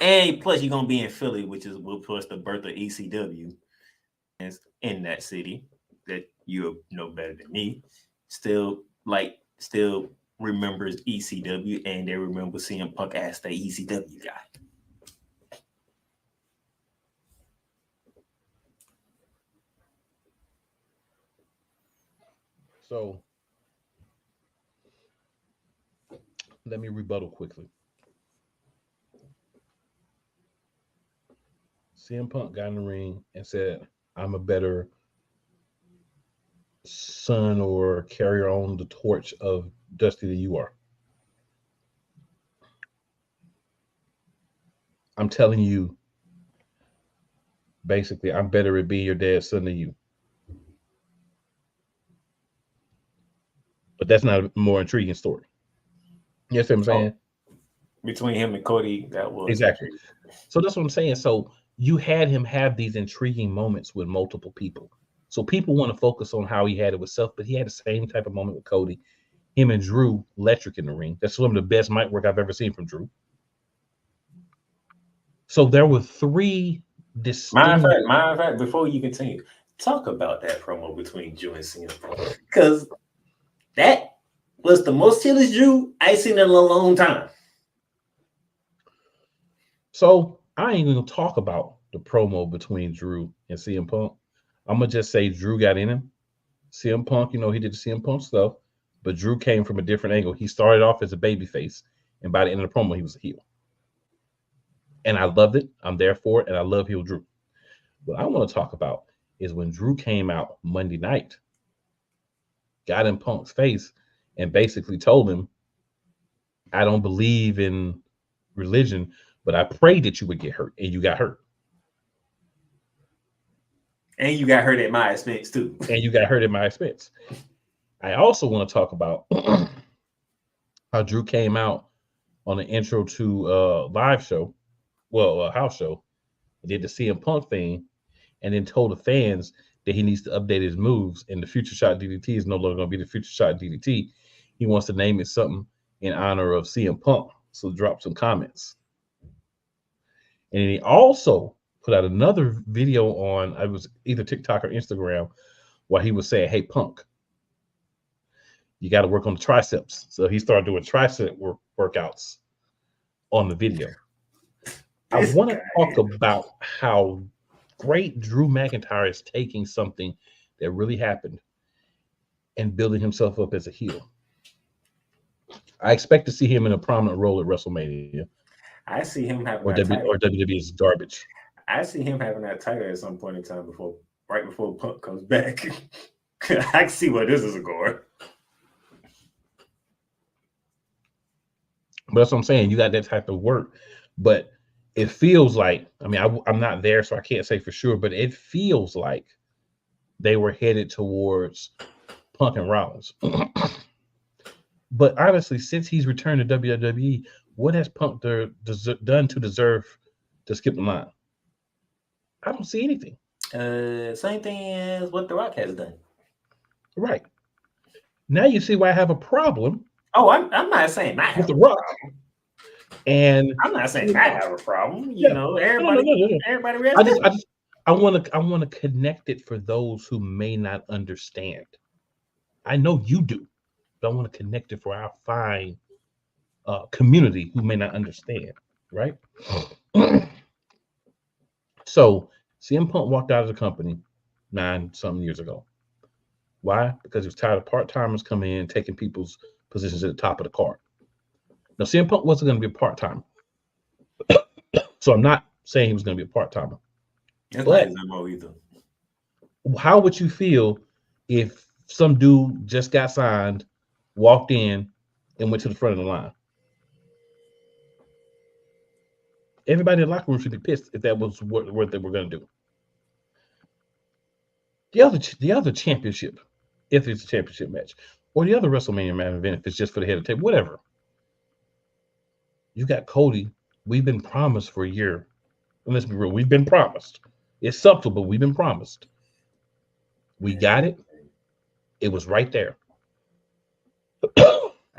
And plus, you're gonna be in Philly, which is will push the birth of ECW, and in that city that you know better than me, still remembers ECW, and they remember CM Punk as the ECW guy. So let me rebuttal quickly. CM Punk got in the ring and said, I'm a better son or carrier on the torch of Dusty than you are. I'm telling you, basically, I'm better at being your dad's son than you. But that's not a more intriguing story. You know what I'm saying? Between him and Cody, that was exactly. So that's what I'm saying. So you had him have these intriguing moments with multiple people. So people want to focus on how he had it with Seth, but he had the same type of moment with Cody. Him and Drew, electric in the ring. That's some of the best mic work I've ever seen from Drew. So there were three distinct. Matter of fact, before you continue, talk about that promo between Drew and CM Punk, because that was the most heelish Drew I've seen in a long time. So I ain't even gonna talk about the promo between Drew and CM Punk. I'm gonna just say Drew got in him. CM Punk, he did the CM Punk stuff, but Drew came from a different angle. He started off as a babyface, and by the end of the promo, he was a heel. And I loved it. I'm there for it, and I love heel Drew. What I want to talk about is when Drew came out Monday night, got in Punk's face, and basically told him, I don't believe in religion, but I prayed that you would get hurt, and you got hurt. And you got hurt at my expense, too. And you got hurt at my expense. I also want to talk about how Drew came out on the intro to live show, house show, did the CM Punk thing, and then told the fans that he needs to update his moves, and the Future Shot DDT is no longer going to be the Future Shot DDT. He wants to name it something in honor of CM Punk. So drop some comments. And then he also put out another video on, it was either TikTok or Instagram, where he was saying, hey, Punk, you got to work on the triceps. So he started doing tricep workouts on the video. I want to talk about how great Drew McIntyre is taking something that really happened and building himself up as a heel. I expect to see him in a prominent role at WrestleMania. I see him having or WWE's garbage. I see him having that title at some point in time right before Punk comes back. I can see where this is going. But that's what I'm saying. You got that type of work, but it feels like, I'm not there, so I can't say for sure, but it feels like they were headed towards Punk and Rollins. But honestly, since he's returned to WWE, what has Punk done to deserve to skip the line? I don't see anything. Same thing as what The Rock has done. Right. Now you see why I have a problem. Oh, I'm not saying I have with The Rock. And I'm not saying I have a problem. Everybody reacts. I want to connect it for those who may not understand. I know you do, but I want to connect it for our fine community who may not understand, right? So CM Punk walked out of the company 9-something years ago. Why? Because he was tired of part-timers coming in, taking people's positions at the top of the card. Now, CM Punk wasn't going to be a part-timer. So I'm not saying he was going to be a part-timer. That's not his MO either. How would you feel if some dude just got signed, walked in, and went to the front of the line? Everybody in the locker room should be pissed if that was what they were going to do. The other championship, if it's a championship match, or the other WrestleMania main event, if it's just for the head of the table, whatever. You got Cody. We've been promised for a year. And let's be real, we've been promised. It's subtle, but we've been promised. We got it. It was right there.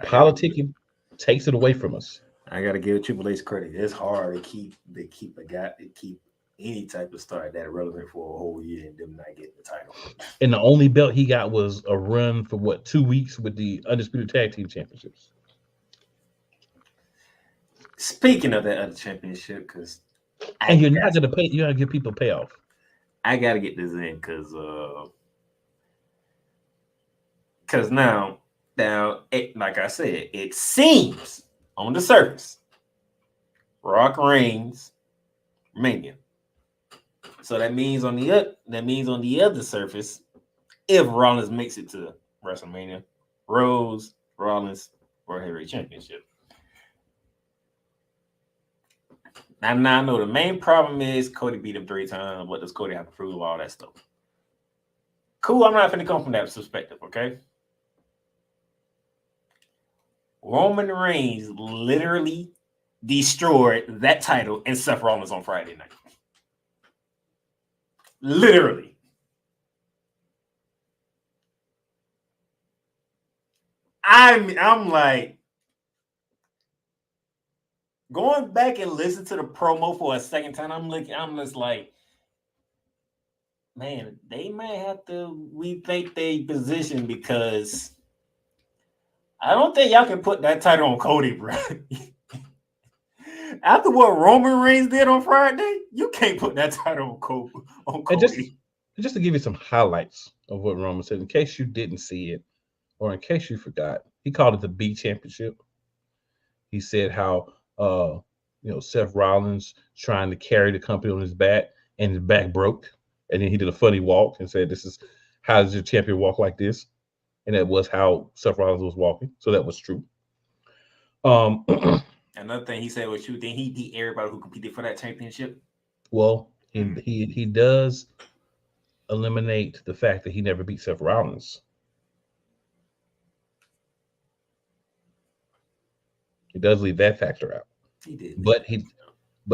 Politicking takes it away from us. I gotta give Triple H credit. It's hard to keep any type of star that relevant for a whole year and them not getting the title. And the only belt he got was a run for 2 weeks with the Undisputed Tag Team Championships. Speaking of that other championship, because you're not gonna pay, you gotta give people payoff. I gotta get this in because now like I said, it seems on the surface Rock reigns Mania. So that means on the other surface, if Rollins makes it to WrestleMania, Rollins World Heavyweight Championship. Now I know the main problem is Cody beat him 3 times. What does Cody have to prove? All that stuff. Cool, I'm not going to come from that perspective, okay? Roman Reigns literally destroyed that title and Seth Rollins on Friday night. Literally. I'm like going back and listen to the promo for a second time. I'm just like, man, they might have to rethink their position because I don't think y'all can put that title on Cody, bro. After what Roman Reigns did on Friday, you can't put that title on Cody. And just to give you some highlights of what Roman said, in case you didn't see it, or in case you forgot, he called it the B Championship. He said how Seth Rollins trying to carry the company on his back, and his back broke, and then he did a funny walk and said, "This is how does your champion walk like this?" And that was how Seth Rollins was walking, so that was true. Another thing he said was true. Then he beat everybody who competed for that championship. Well, he does eliminate the fact that he never beat Seth Rollins. He does leave that factor out. He did, but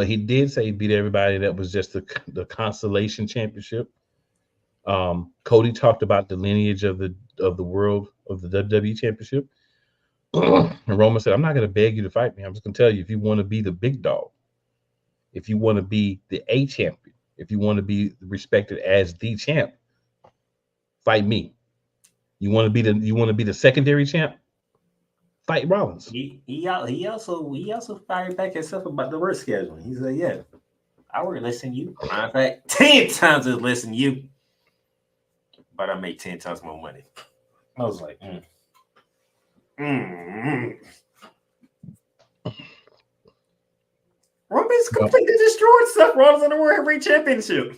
he did say he beat everybody. That was just the Constellation Championship. Cody talked about the lineage of the world of the WWE Championship, and Roman said, "I'm not going to beg you to fight me. I'm just going to tell you if you want to be the big dog, if you want to be the A champion, if you want to be respected as the champ, fight me. You want to be the secondary champ, fight Rollins." He also fired back himself about the work scheduling. He said, "Yeah, I work less than you. Matter of fact, 10 times as less than you, but I make 10 times more money." I was like, Roman's completely destroyed Seth Rollins in the World Heavyweight Championship.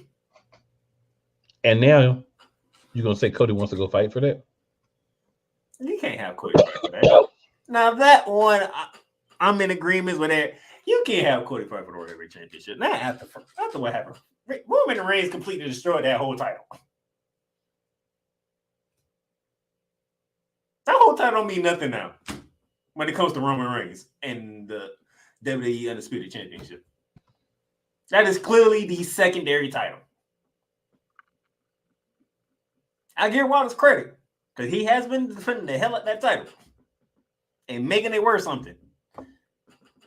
And now you're gonna say Cody wants to go fight for that? You can't have Cody fight for that. Now that one, I'm in agreement with that. You can't have Cody fight for the World Heavyweight Championship. Not after what happened. Roman Reigns completely destroyed that whole title. That whole title don't mean nothing now when it comes to Roman Reigns and the WWE Undisputed Championship. That is clearly the secondary title. I give Wallace credit because he has been defending the hell out that title and making it worth something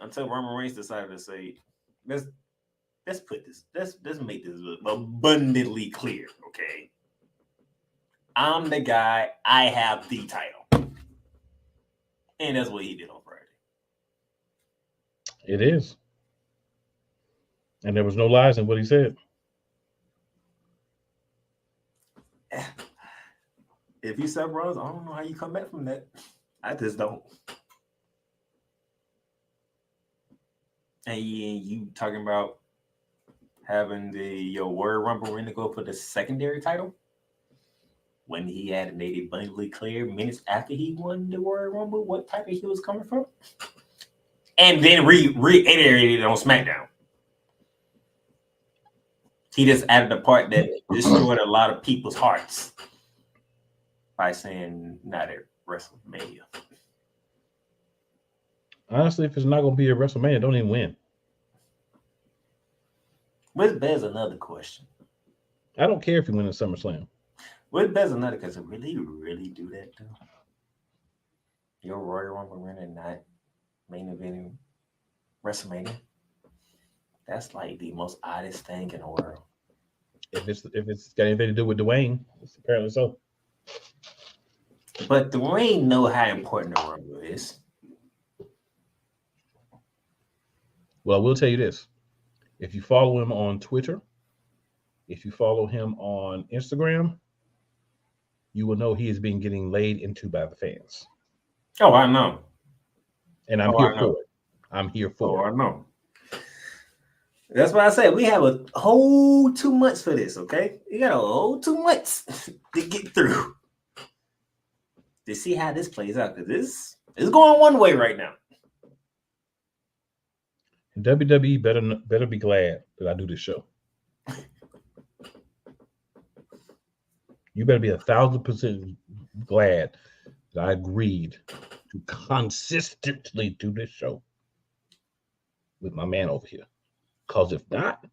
until Roman Reigns decided to say, let's make this abundantly clear, okay? I'm the guy. I have the title. And that's what he did on Friday. It is. And there was no lies in what he said. If you Seth Rollins, I don't know how you come back from that. I just don't. And you talking about having your Warrior Rumble ring to go for the secondary title? When he had made it abundantly clear minutes after he won the Royal Rumble what title he was coming from, and then reiterated it on SmackDown. He just added the part that destroyed a lot of people's hearts by saying not at WrestleMania. Honestly, if it's not going to be a WrestleMania, don't even win. Which begs another question. I don't care if you win a SummerSlam. What begs another because really do that though? Your Royal Rumble winner not main eventing WrestleMania? That's like the most oddest thing in the world. If it's got anything to do with Dwayne, it's apparently so. But Dwayne know how important the Rumble is. Well, I will tell you this. If you follow him on Twitter, if you follow him on Instagram, you will know he is being getting laid into by the fans. Oh, I know. And I'm here for it. I'm here for it. I know. That's why I said we have a whole 2 months for this, okay? You got a whole 2 months to get through to see how this plays out. Because this is going one way right now. WWE better be glad that I do this show. You better be 1,000% glad that I agreed to consistently do this show with my man over here. Because if not,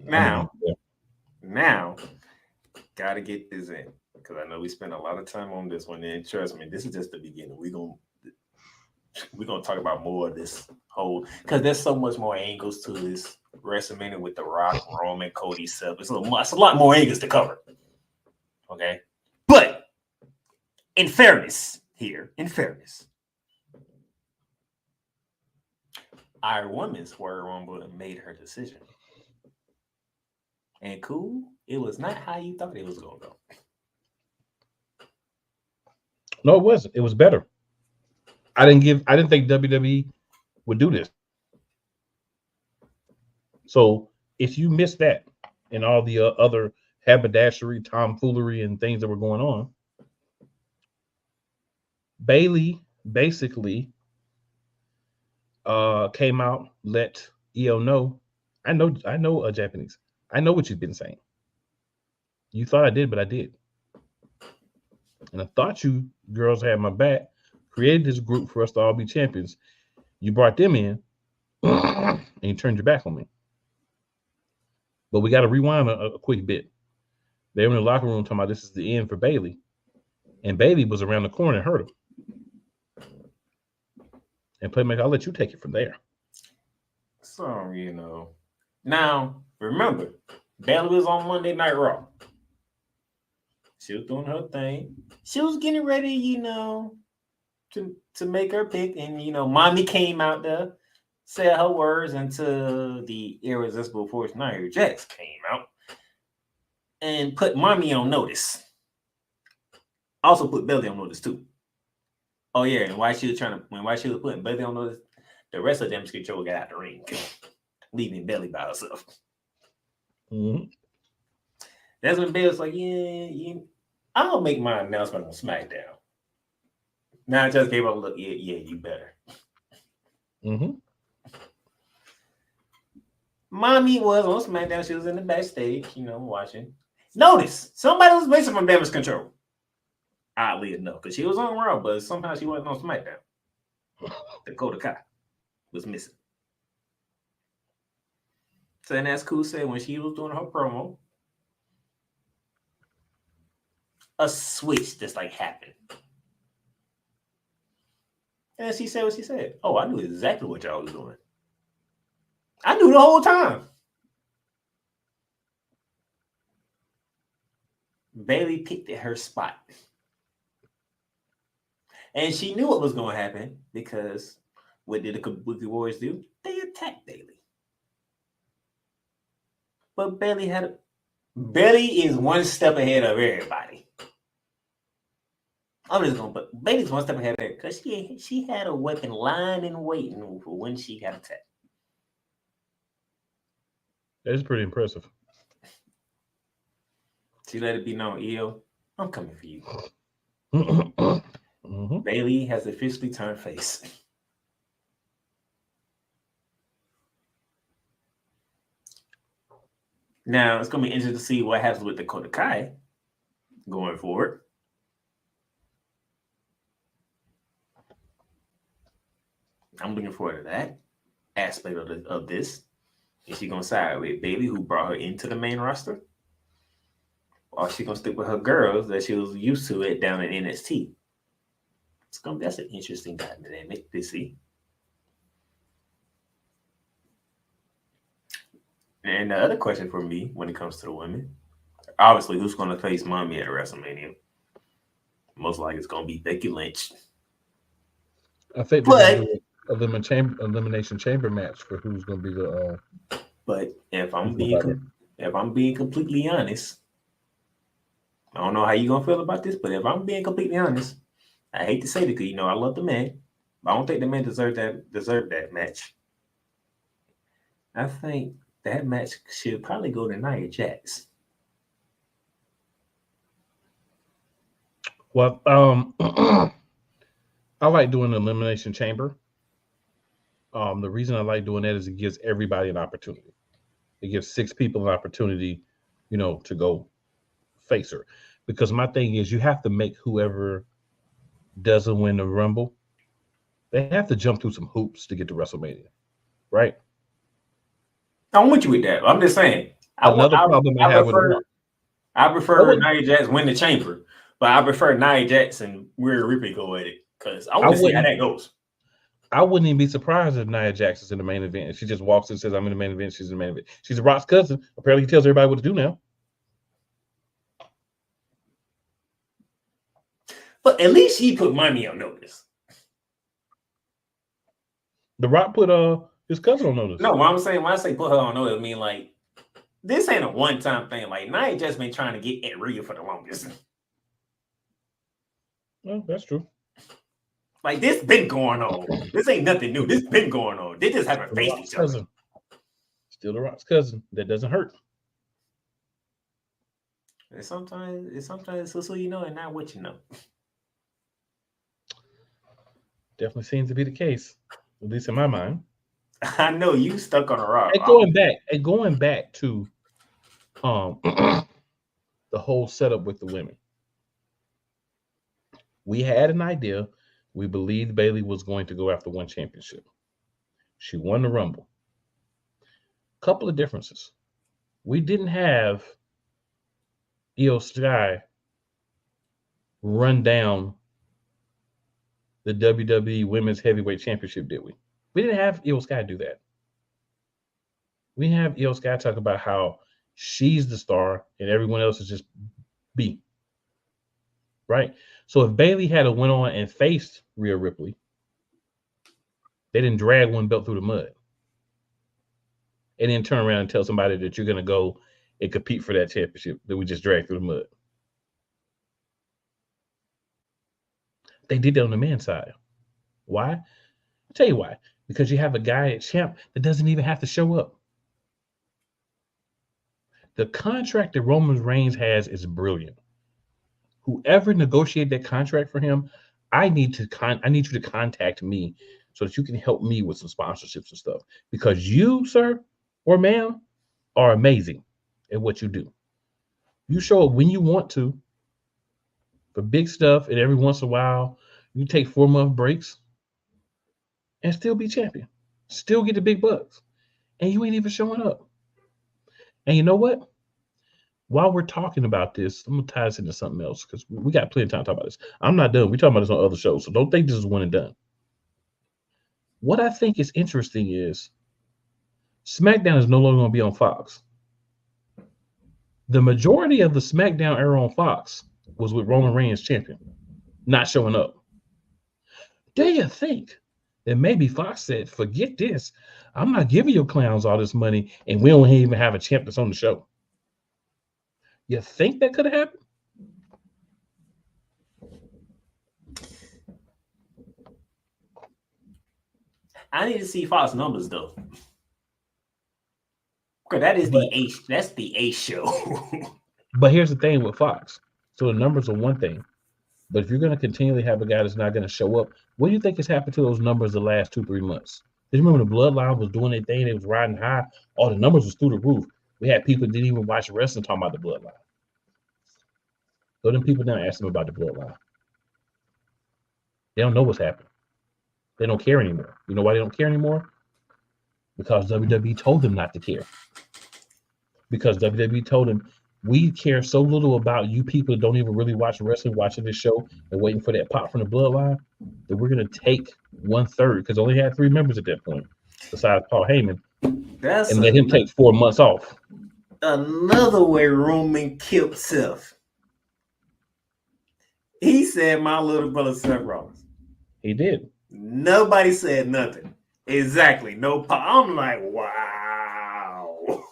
now, Gotta get this in because I know we spent a lot of time on this one. And trust me, this is just the beginning. We're gonna talk about more of this whole because there's so much more angles to this WrestleMania with The Rock, Roman, Cody, Seth. It's a lot more angles to cover. Okay, but in fairness, our women's Royal Rumble made her decision, and cool, it was not how you thought it was gonna go. No, it wasn't. It was better. I didn't think WWE would do this. So if you missed that and all the other haberdashery, tomfoolery, and things that were going on, Bailey basically came out, let Io know. I know Japanese. I know what you've been saying. You thought I did, but I did. And I thought you girls had my back, created this group for us to all be champions. You brought them in and you turned your back on me. But we got to rewind a quick bit. They were in the locker room talking about this is the end for Bailey. And Bailey was around the corner and heard him. And Playmaker, I'll let you take it from there. So, now remember, Bailey was on Monday Night Raw. She was doing her thing. She was getting ready, to make her pick. And, Mommy came out there, said her words until the irresistible force Nia Jax came out and put Mommy on notice. Also put Bailey on notice, too. Oh, yeah, and while she was putting Bailey on notice, the rest of Damage Control got out the ring, leaving Bailey by herself. Mm-hmm. That's when Bailey's like, I'll make my announcement on SmackDown. Now I just gave her a look. Yeah, you better. Mm-hmm. Mommy was on SmackDown. She was in the backstage, watching. Notice, somebody was missing from Damage Control. Oddly enough, because she was on Raw, but somehow she wasn't on SmackDown. Dakota Kai was missing. So then as Cool said, when she was doing her promo, a switch just happened. And she said what she said. Oh, I knew exactly what y'all was doing. I knew the whole time. Bailey picked at her spot. And she knew what was going to happen because what did the Kabuki Warriors do? They attacked Bailey. But Bailey is one step ahead of everybody. I'm just going to put Bailey's one step ahead of her because she had a weapon lying and waiting for when she got attacked. That's pretty impressive. She let it be known, Io, I'm coming for you. Mm-hmm. Bailey has officially turned face. Now, it's going to be interesting to see what happens with Dakota Kai going forward. I'm looking forward to that aspect of this. Is she going to side with Bailey, who brought her into the main roster? Or is she going to stick with her girls that she was used to it down in NXT? That's an interesting dynamic to see. And the other question for me when it comes to the women, obviously, who's going to face Mommy at WrestleMania? Most likely it's going to be Becky Lynch. I think they're going to do an elimination chamber match for who's going to be the. But if I'm being completely honest, I don't know how you're going to feel about this, but if I'm being completely honest, I hate to say it because I love the man, but I don't think the man deserved that match. I think that match should probably go to Nia Jax. Well, I like doing the elimination chamber. The reason I like doing that is it gives everybody an opportunity. It gives 6 people an opportunity, to go face her. Because my thing is, you have to make whoever doesn't win the Rumble, they have to jump through some hoops to get to WrestleMania, right? I'm with you with that. I'm just saying. Another problem I have with Raw. I prefer Nia Jax win the chamber, but I prefer Nia Jax and Rhea Ripley go at it because I want to see how that goes. I wouldn't even be surprised if Nia Jax is in the main event. If she just walks and says, "I'm in the main event," she's in the main event. She's Rock's cousin. Apparently, he tells everybody what to do now. But at least he put money on notice. The Rock put his cousin on notice. No, what I'm saying, when I say put her on notice, I mean like this ain't a one-time thing. Like Nia just been trying to get at Rhea for the longest. Well, that's true. Like this been going on. This ain't nothing new. This been going on. They just haven't faced each other. Still the Rock's cousin. That doesn't hurt. And sometimes it's so you know and not what you know. Definitely seems to be the case, at least in my mind. I know you stuck on a rock. And going back to the whole setup with the women. We had an idea. We believed Bayley was going to go after one championship. She won the Rumble. Couple of differences. We didn't have Io Sky run down the WWE Women's Heavyweight Championship, did we? We didn't have Io Sky do that. We have Io Sky talk about how she's the star and everyone else is just B. Right? So if Bayley had went on and faced Rhea Ripley, they didn't drag one belt through the mud. And then turn around and tell somebody that you're going to go and compete for that championship that we just dragged through the mud. They did that on the men's side. Why? I'll tell you why. Because you have a guy at champ that doesn't even have to show up. The contract that Roman Reigns has is brilliant. Whoever negotiated that contract for him, I need you to contact me so that you can help me with some sponsorships and stuff. Because you, sir or ma'am, are amazing at what you do. You show up when you want to for big stuff, and every once in a while, you take 4-month breaks and still be champion. Still get the big bucks. And you ain't even showing up. And you know what? While we're talking about this, I'm going to tie this into something else because we got plenty of time to talk about this. I'm not done. We're talking about this on other shows, so don't think this is one and done. What I think is interesting is SmackDown is no longer going to be on Fox. The majority of the SmackDown era on Fox was with Roman Reigns champion, not showing up. Do you think that maybe Fox said, forget this. I'm not giving your clowns all this money, and we don't even have a champ that's on the show? You think that could have happened? I need to see Fox numbers though. Okay, that's the A show. But here's the thing with Fox. So the numbers are one thing. But if you're going to continually have a guy that's not going to show up, what do you think has happened to those numbers the last 2-3 months? Did you remember the Bloodline was doing their thing? It was riding high. All the numbers was through the roof. We had people that didn't even watch wrestling talking about the Bloodline. So them people now ask them about the Bloodline. They don't know what's happening. They don't care anymore. You know why they don't care anymore? Because WWE told them not to care. Because WWE told them, we care so little about you people that don't even really watch wrestling, watching this show and waiting for that pop from the Bloodline, that we're going to take 1/3, because only had 3 members at that point, besides Paul Heyman, and let him take 4 months off. Another way Roman killed Seth. He said, my little brother Seth Rollins. He did. Nobody said nothing. Exactly. No. I'm like, wow.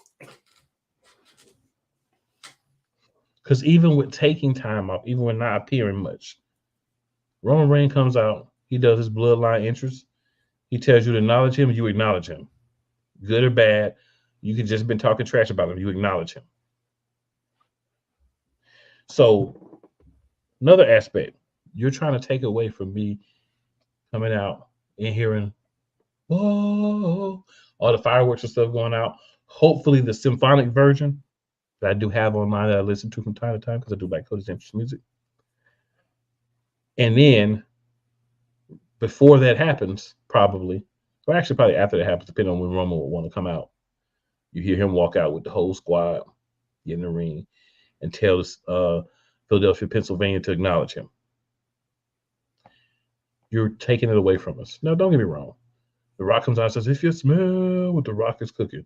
Because even with taking time off, even with not appearing much, Roman Reigns comes out, he does his Bloodline entrance. He tells you to acknowledge him, and you acknowledge him. Good or bad, you could just been talking trash about him, you acknowledge him. So, another aspect, you're trying to take away from me coming out and hearing, whoa, all the fireworks and stuff going out. Hopefully the symphonic version that I do have online that I listen to from time to time because I do like Cody's Interest music. And then before that happens, probably after that happens, depending on when Roman will want to come out, you hear him walk out with the whole squad, get in the ring. and tell Philadelphia, Pennsylvania to acknowledge him. You're taking it away from us. Now, don't get me wrong. The Rock comes out and says, if you smell what the Rock is cooking,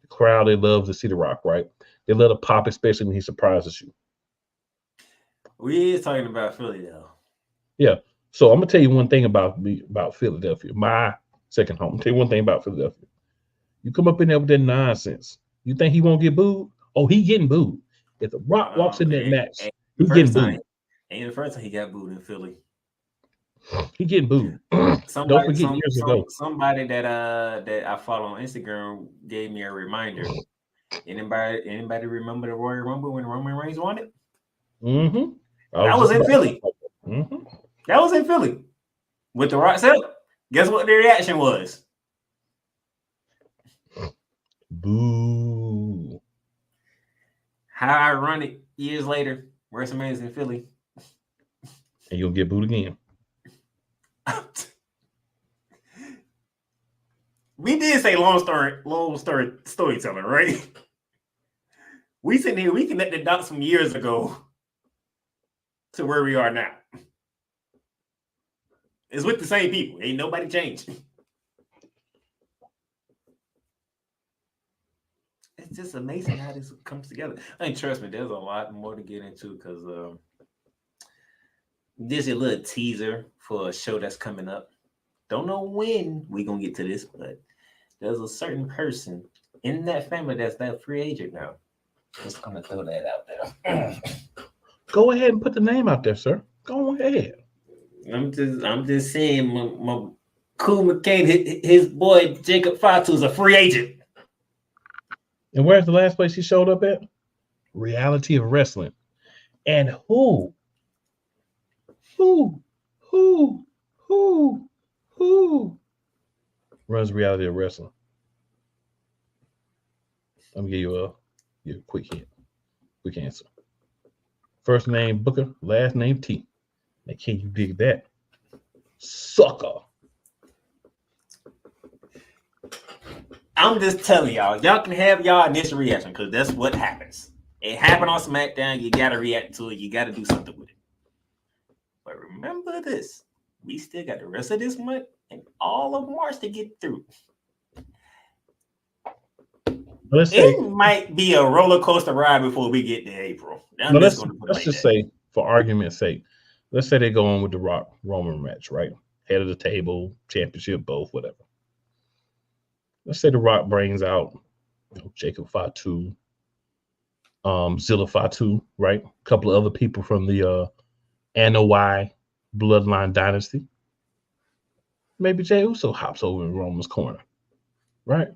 the crowd, they love to see the Rock, right? They let a pop, especially when he surprises you. We is talking about Philly, though. Yeah. So I'm going to tell you one thing about Philadelphia, my second home. I'll tell you one thing about Philadelphia. You come up in there with that nonsense. You think he won't get booed? Oh, he getting booed. If the Rock walks in that match, he getting booed. Ain't the first time he got booed in Philly. He getting booed. Don't forget years ago. Somebody that I follow on Instagram gave me a reminder. Anybody remember the Royal Rumble when Roman Reigns won it? Mm-hmm. That was in Philly. Mm-hmm. That was in Philly. With the Rock's help. Guess what their reaction was? Boo. How ironic, years later, WrestleMania's in Philly. And you'll get booed again. We did say long story storytelling, right? We sitting here, we connected dots from years ago to where we are now. It's with the same people. Ain't nobody changed. It's just amazing how this comes together. I mean, trust me, there's a lot more to get into because this is a little teaser for a show that's coming up. Don't know when we're going to get to this, but there's a certain person in that family that's that free agent now. Just going to throw that out there. Go ahead and put the name out there, sir. Go ahead. I'm just saying, my Cool McCain, his boy Jacob Fatu is a free agent. And where's the last place he showed up at? Reality of Wrestling. And who runs Reality of Wrestling? Let me give you a quick hint. Quick answer. First name Booker, last name T. Now, can you dig that? Sucker. I'm just telling y'all can have y'all initial reaction because that's what happens. It happened on SmackDown. You got to react to it. You got to do something with it. But remember this. We still got the rest of this month and all of March to get through. It might be a roller coaster ride before we get to April. Let's just say, for argument's sake, let's say they go on with the Rock Roman match, right? Head of the table, championship, both, whatever. Let's say the Rock brings out Jacob Fatu, Zilla Fatu, right? A couple of other people from the Anoa'i bloodline dynasty. Maybe Jey Uso hops over in Roman's corner, right?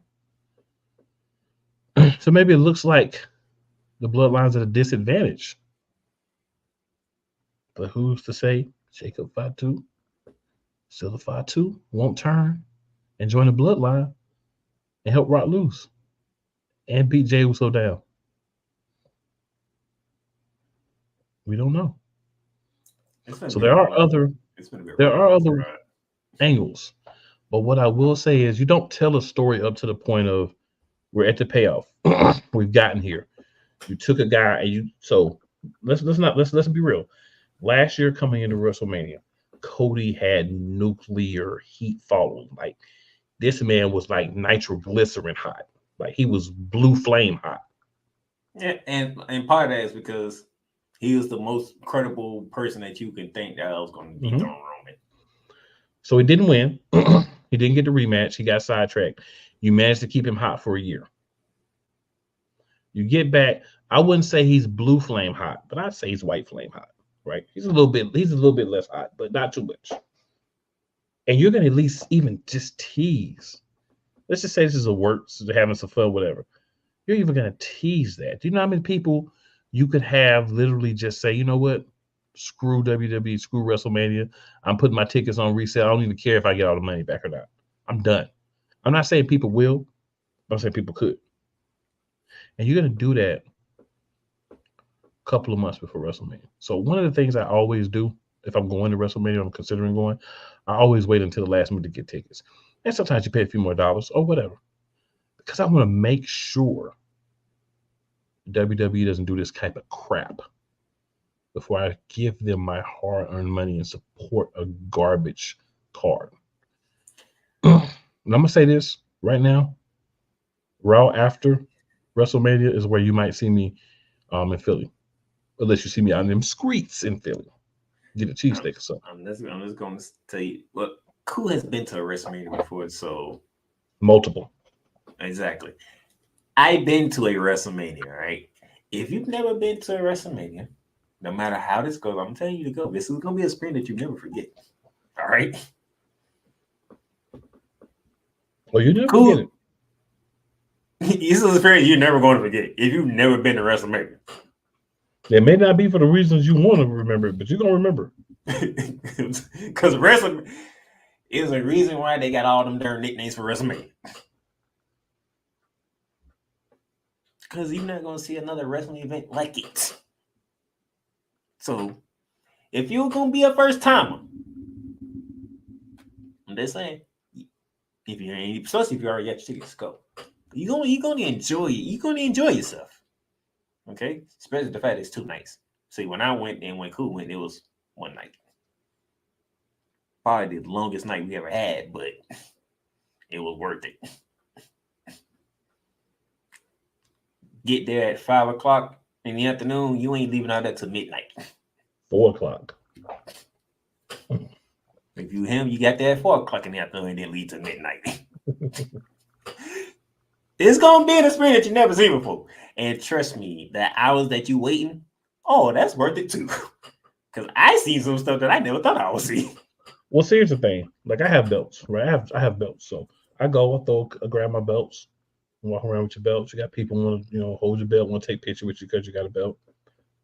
So maybe it looks like the bloodline's at a disadvantage. But who's to say Jacob Fatu, Zilla Fatu won't turn and join the bloodline and help Rock lose and beat Jey Uso down? We don't know. So there are other angles. But what I will say is you don't tell a story up to the point of we're at the payoff. We've gotten here. You took a guy and let's be real. Last year coming into WrestleMania, Cody had nuclear heat following. Like this man was like nitroglycerin hot. Like he was blue flame hot. Yeah, and part of that is because he was the most credible person that you can think that was going to be thrown Roman. So he didn't win. He didn't get the rematch. He got sidetracked. You managed to keep him hot for a year. You get back. I wouldn't say he's blue flame hot, but I'd say he's white flame hot. Right? He's a little bit less hot, but not too much. And you're gonna at least even just tease. Let's just say this is a work, so they're having some fun, whatever. You're even gonna tease that. Do you know how many people you could have literally just say, you know what? Screw WWE, screw WrestleMania. I'm putting my tickets on resale. I don't even care if I get all the money back or not. I'm done. I'm not saying people will, but I'm saying people could. And you're going to do that a couple of months before WrestleMania. So one of the things I always do, if I'm going to WrestleMania, I'm considering going, I always wait until the last minute to get tickets. And sometimes you pay a few more dollars or whatever. Because I want to make sure WWE doesn't do this type of crap before I give them my hard-earned money and support a garbage card. And I'm gonna say this right now: Raw after WrestleMania is where you might see me in Philly, unless you see me on them streets in Philly. Get a cheesesteak or something. I'm just going to tell you what. Who has been to a WrestleMania before? So Multiple. exactly, I've been to a WrestleMania. Right? If you've never been to a WrestleMania, no matter how this goes, I'm telling you to go. This is going to be a experience that you never forget. All right. Well, you never Cool. get it. This is an experience you're never going to forget if you've never been to WrestleMania. It may not be for the reasons you want to remember it, but you're gonna remember. Because wrestling is a reason why they got all them darn nicknames for WrestleMania. Because you're not going to see another wrestling event like it. So, if you're going to be a first timer, I'm just saying, if you ain't, especially if you already got your tickets, go. You're going to enjoy it. You're going to enjoy yourself. Okay? Especially the fact it's 2 nights. See, when I went and when Cool went, it was 1 night. Probably the longest night we ever had, but it was worth it. Get there at 5 o'clock in the afternoon, you ain't leaving out there till midnight. 4 o'clock. If you him, you got there at 4 o'clock in the afternoon and then leave till midnight. It's gonna be an experience that you never seen before. And trust me, the hours that you waiting, oh, that's worth it too. Cause I seen some stuff that I never thought I would see. Well, see, here's the thing. Like I have belts, right? I have belts, so I go, I grab my belts, walk around with your belts. You got people want to, hold your belt, want to take picture with you because you got a belt.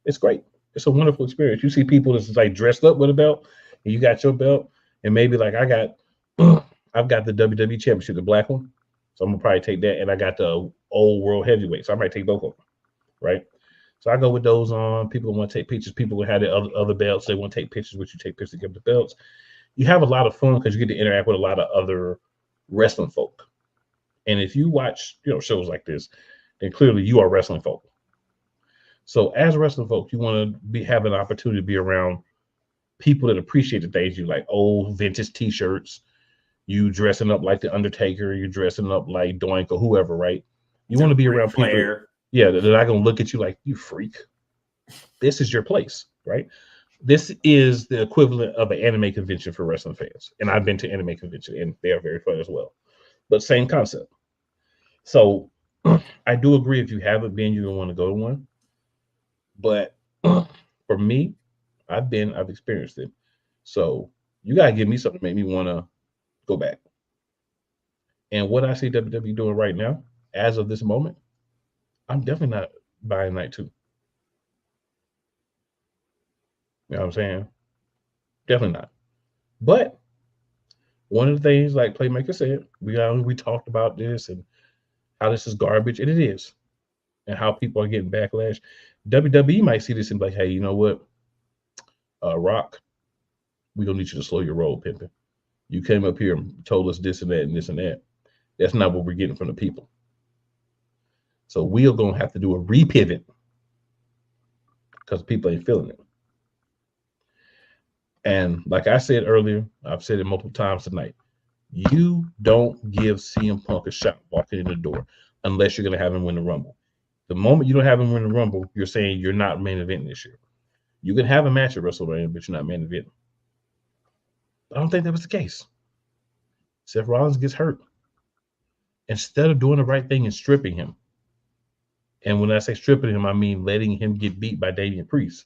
It's great. It's a wonderful experience. You see people that's like dressed up with a belt, and you got your belt, and maybe like I've got the WWE Championship, the black one. So I'm gonna probably take that, and I got the old world heavyweight, so I might take both of them, right? So I go with those on. People want to take pictures. People will have the other belts. They want to take pictures with you. Take pictures, give the belts. You have a lot of fun because you get to interact with a lot of other wrestling folk. And if you watch, shows like this, then clearly you are wrestling folk. So as wrestling folk, you want to have an opportunity to be around people that appreciate the things you like, old vintage T-shirts. You dressing up like the Undertaker. You're dressing up like Doink or whoever, right? You want to be around people. Yeah, they're not gonna look at you like you freak. This is your place, right? This is the equivalent of an anime convention for wrestling fans. And I've been to anime convention and they are very fun as well. But same concept. So I do agree if you haven't been, you don't want to go to one. But for me, I've experienced it. So you gotta give me something to make me want to go back. And what I see WWE doing right now, as of this moment, I'm definitely not buying night 2. You know what I'm saying? Definitely not. But one of the things, like Playmaker said, we talked about this and how this is garbage, and it is, and how people are getting backlash. WWE might see this and be like, hey, you know what? Rock, we don't need you to slow your roll, pimping. You came up here and told us this and that and this and that. That's not what we're getting from the people. So we are going to have to do a repivot because people ain't feeling it. And like I said earlier, I've said it multiple times tonight, you don't give CM Punk a shot walking in the door unless you're going to have him win the Rumble. The moment you don't have him win the Rumble, you're saying you're not main eventing this year. You can have a match at WrestleMania, but you're not main eventing. I don't think that was the case. Seth Rollins gets hurt. Instead of doing the right thing and stripping him, and when I say stripping him, I mean letting him get beat by Damian Priest,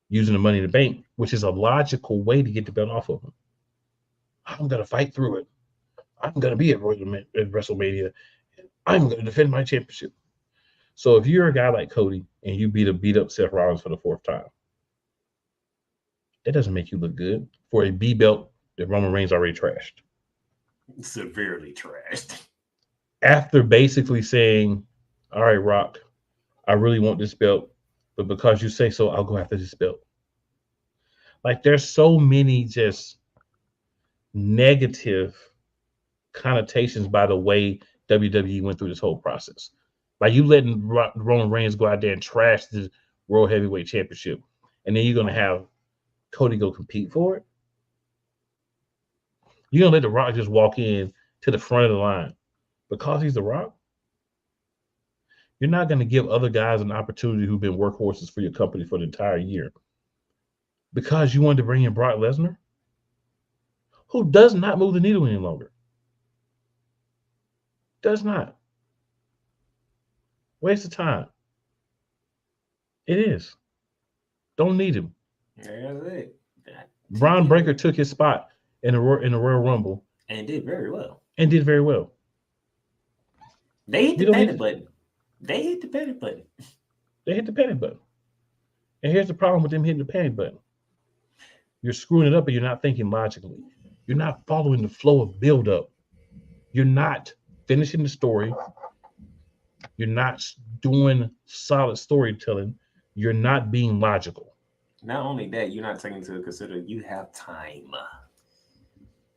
using the Money in the Bank, which is a logical way to get the belt off of him. I'm going to fight through it. I'm going to be at WrestleMania. I'm going to defend my championship. So if you're a guy like Cody and you beat up Seth Rollins for the 4th time, that doesn't make you look good for a B belt that Roman Reigns already trashed. Severely trashed. After basically saying, all right, Rock, I really want this belt, but because you say so, I'll go after this belt. Like there's so many just negative connotations by the way WWE went through this whole process. By you letting Roman Reigns go out there and trash the World Heavyweight Championship, and then you're going to have Cody go compete for it? You're going to let The Rock just walk in to the front of the line because he's The Rock? You're not going to give other guys an opportunity who've been workhorses for your company for the entire year because you wanted to bring in Brock Lesnar, who does not move the needle any longer. Does not. Waste of time. It is. Don't need him. That's it. Braun Breaker took his spot in the Royal Rumble and did very well. They hit the panic button. They hit the panic button. And here's the problem with them hitting the panic button. You're screwing it up, and you're not thinking logically. You're not following the flow of build-up. You're not finishing the story. You're not doing solid storytelling. You're not being logical. Not only that, you're not taking into consider you have time.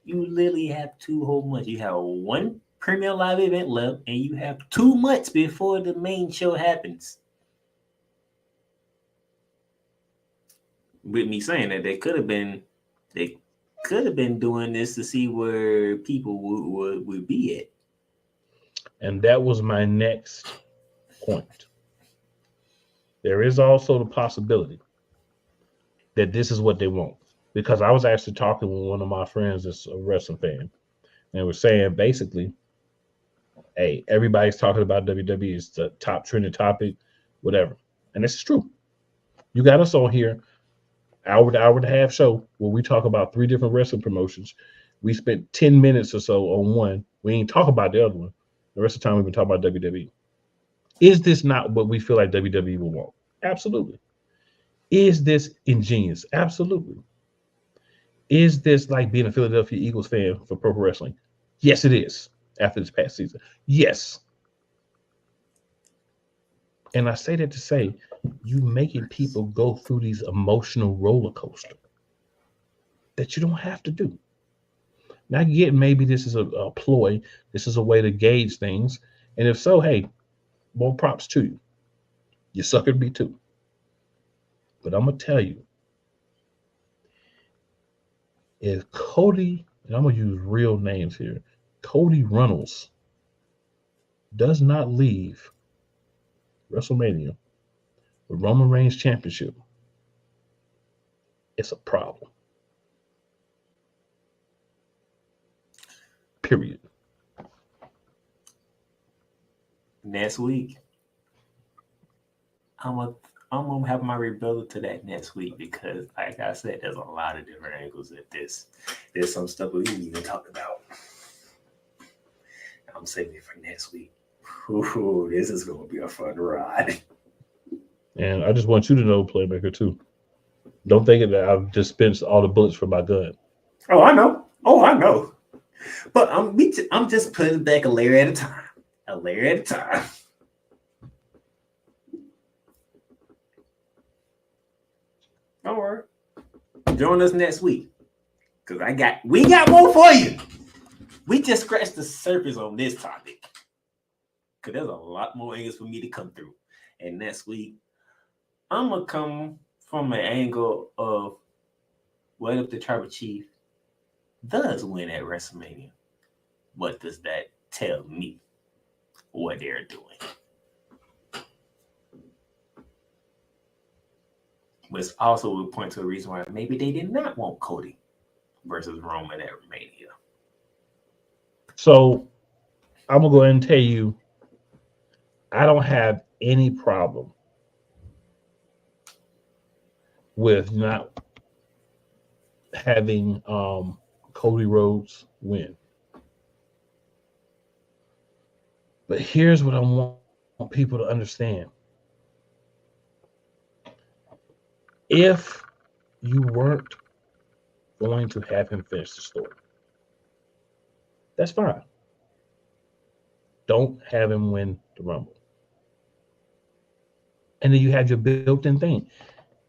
You literally have 2 whole months. You have 1 Premier Live event left, and you have 2 months before the main show happens. With me saying that, they could have been doing this to see where people would be at. And that was my next point. There is also the possibility that this is what they want. Because I was actually talking with one of my friends that's a wrestling fan, and we're saying basically, hey, everybody's talking about WWE. It's the top trending topic, whatever. And this is true. You got us on here, hour and a half show, where we talk about 3 different wrestling promotions. We spent 10 minutes or so on one. We ain't talk about the other one. The rest of the time we've been talking about WWE. Is this not what we feel like WWE will want? Absolutely. Is this ingenious? Absolutely. Is this like being a Philadelphia Eagles fan for pro wrestling? Yes, it is. After this past season. Yes. And I say that to say, you making people go through these emotional roller coaster that you don't have to do. Now, I get maybe this is a ploy. This is a way to gauge things. And if so, hey, more props to you. You suckered me too. But I'm going to tell you, if Cody, and I'm going to use real names here, Cody Runnels does not leave WrestleMania with Roman Reigns Championship, it's a problem. Period. Next week, I'm gonna have my rebuttal to that next week because, like I said, there's a lot of different angles at this. There's some stuff we didn't even talk about. I'm saving it for next week. Ooh, this is gonna be a fun ride. And I just want you to know, Playmaker, too. Don't think that I've dispensed all the bullets from my gun. Oh, I know. But I'm just putting back a layer at a time. A layer at a time. Don't worry. Join us next week. Because we got more for you. We just scratched the surface on this topic. Because there's a lot more angles for me to come through. And next week, I'm going to come from an angle of what if the tribal chief does win at WrestleMania? What does that tell me what they're doing? Which also would point to a reason why maybe they did not want Cody versus Roman at Mania. So I'm going to go ahead and tell you, I don't have any problem with not having Cody Rhodes win. But here's what I want people to understand. If you weren't going to have him finish the story, that's fine. Don't have him win the Rumble. And then you have your built-in thing.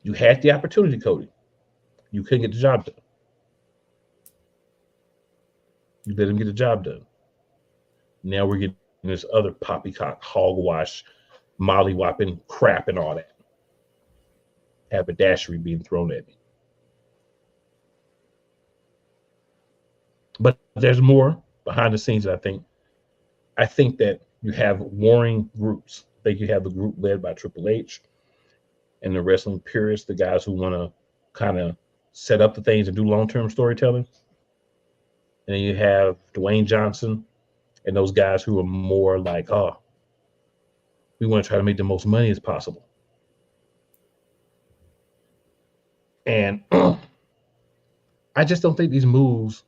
You had the opportunity, Cody. You couldn't get the job done. You let him get the job done. Now we're getting and this other poppycock, hogwash, molly-whopping crap and all that. Haberdashery being thrown at me. But there's more behind the scenes, I think. I think that you have warring groups. I think you have the group led by Triple H and the wrestling purists, the guys who want to kind of set up the things and do long-term storytelling. And then you have Dwayne Johnson and those guys who are more like, oh, we want to try to make the most money as possible. And I just don't think these moves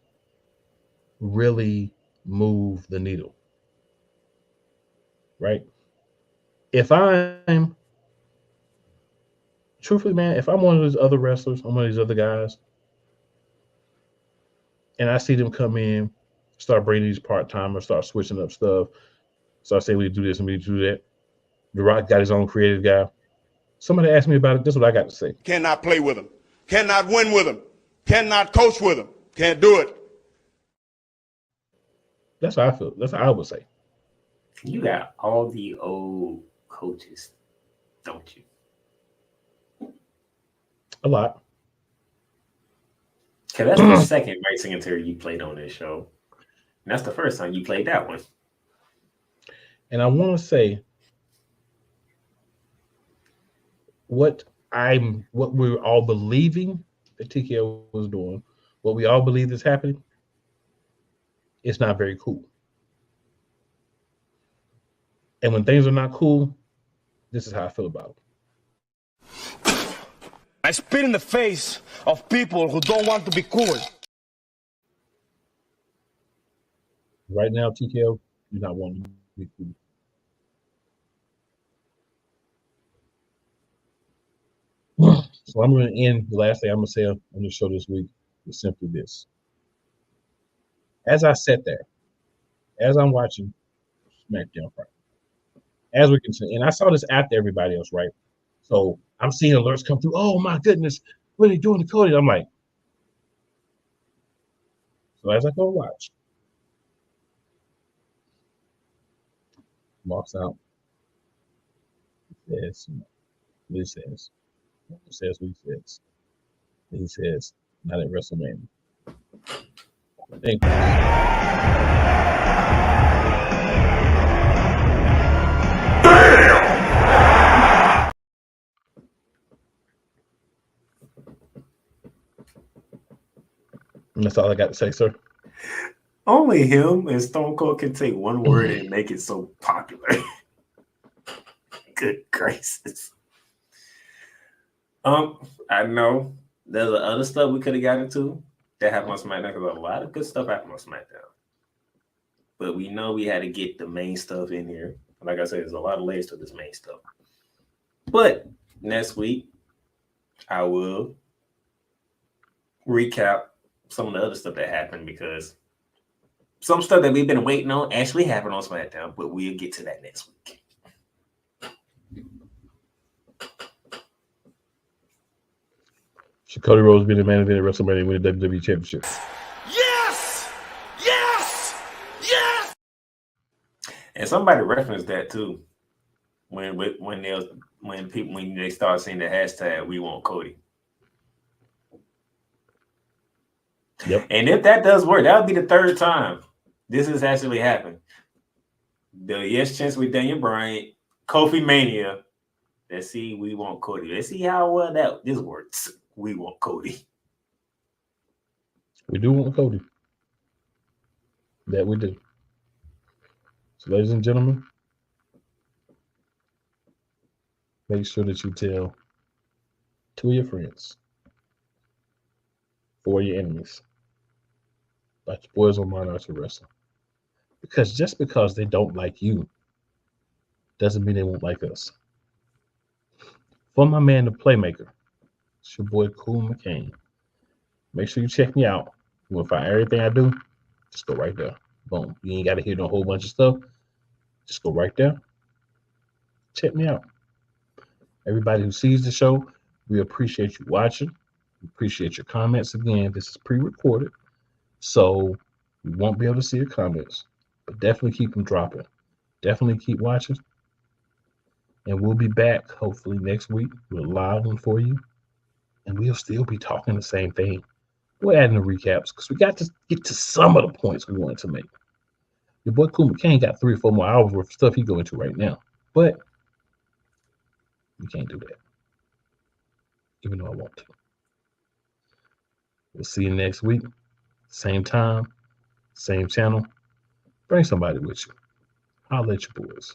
really move the needle, right? If I'm truthfully, man, if I'm one of those other wrestlers, I'm one of these other guys, and I see them come in, start bringing these part timers, start switching up stuff, start saying we do this and we do that. The Rock got his own creative guy. Somebody asked me about it. This is what I got to say. Cannot play with him. Cannot win with him. Cannot coach with him. Can't do it. That's how I feel. That's how I would say. You got all the old coaches, don't you? A lot. Okay, that's the second racing interior you played on this show. And that's the first time you played that one. And I want to say what we're all believing that TKO was doing, what we all believe is happening, it's not very cool. And when things are not cool, this is how I feel about it. I spit in the face of people who don't want to be cool. Right now, TKO, you're not wanting to be cool. So I'm going to end the last thing I'm going to say on the show this week is simply this. As I sat there, as I'm watching SmackDown Friday, as we can see, and I saw this after everybody else, right? So I'm seeing alerts come through. Oh my goodness, what are they doing to Cody? I'm like, so as I go watch, walks out, says what he says. He says what he says. He says, not at WrestleMania. Thank you. And that's all I got to say, sir. Only him and Stone Cold can take one word and make it so popular. Good gracious. I know there's other stuff we could have got into that happened on SmackDown because a lot of good stuff happened on SmackDown. But we know we had to get the main stuff in here. Like I said, there's a lot of layers to this main stuff. But next week, I will recap some of the other stuff that happened because some stuff that we've been waiting on actually happened on SmackDown, but we'll get to that next week. Should Cody Rhodes be the main event at WrestleMania and win the WWE Championship? Yes! Yes! Yes! And somebody referenced that too when they start saying the hashtag "We Want Cody." Yep. And if that does work, that would be the third time this has actually happened. The Yes Chance with Daniel Bryan, Kofi Mania. Let's see, we want Cody. Let's see how well this works. We want Cody. We do want Cody. That we do. So, ladies and gentlemen, make sure that you tell 2 of your friends, 4 of your enemies about your boys on Monarchs of Wrestling. Because just because they don't like you doesn't mean they won't like us. For my man, the Playmaker, it's your boy Cool McCain. Make sure you check me out. You want to find everything I do? Just go right there. Boom. You ain't got to hear no whole bunch of stuff. Just go right there. Check me out. Everybody who sees the show, we appreciate you watching. We appreciate your comments. Again, this is pre-recorded, so we won't be able to see your comments, but definitely keep them dropping. Definitely keep watching. And we'll be back hopefully next week with a live one for you. And we'll still be talking the same thing. We're adding the recaps because we got to get to some of the points we wanted to make. Your boy Cool McCain got 3 or 4 more hours worth of stuff he go into right now. But we can't do that. Even though I want to. We'll see you next week. Same time, same channel. Bring somebody with you. Holla at your boys.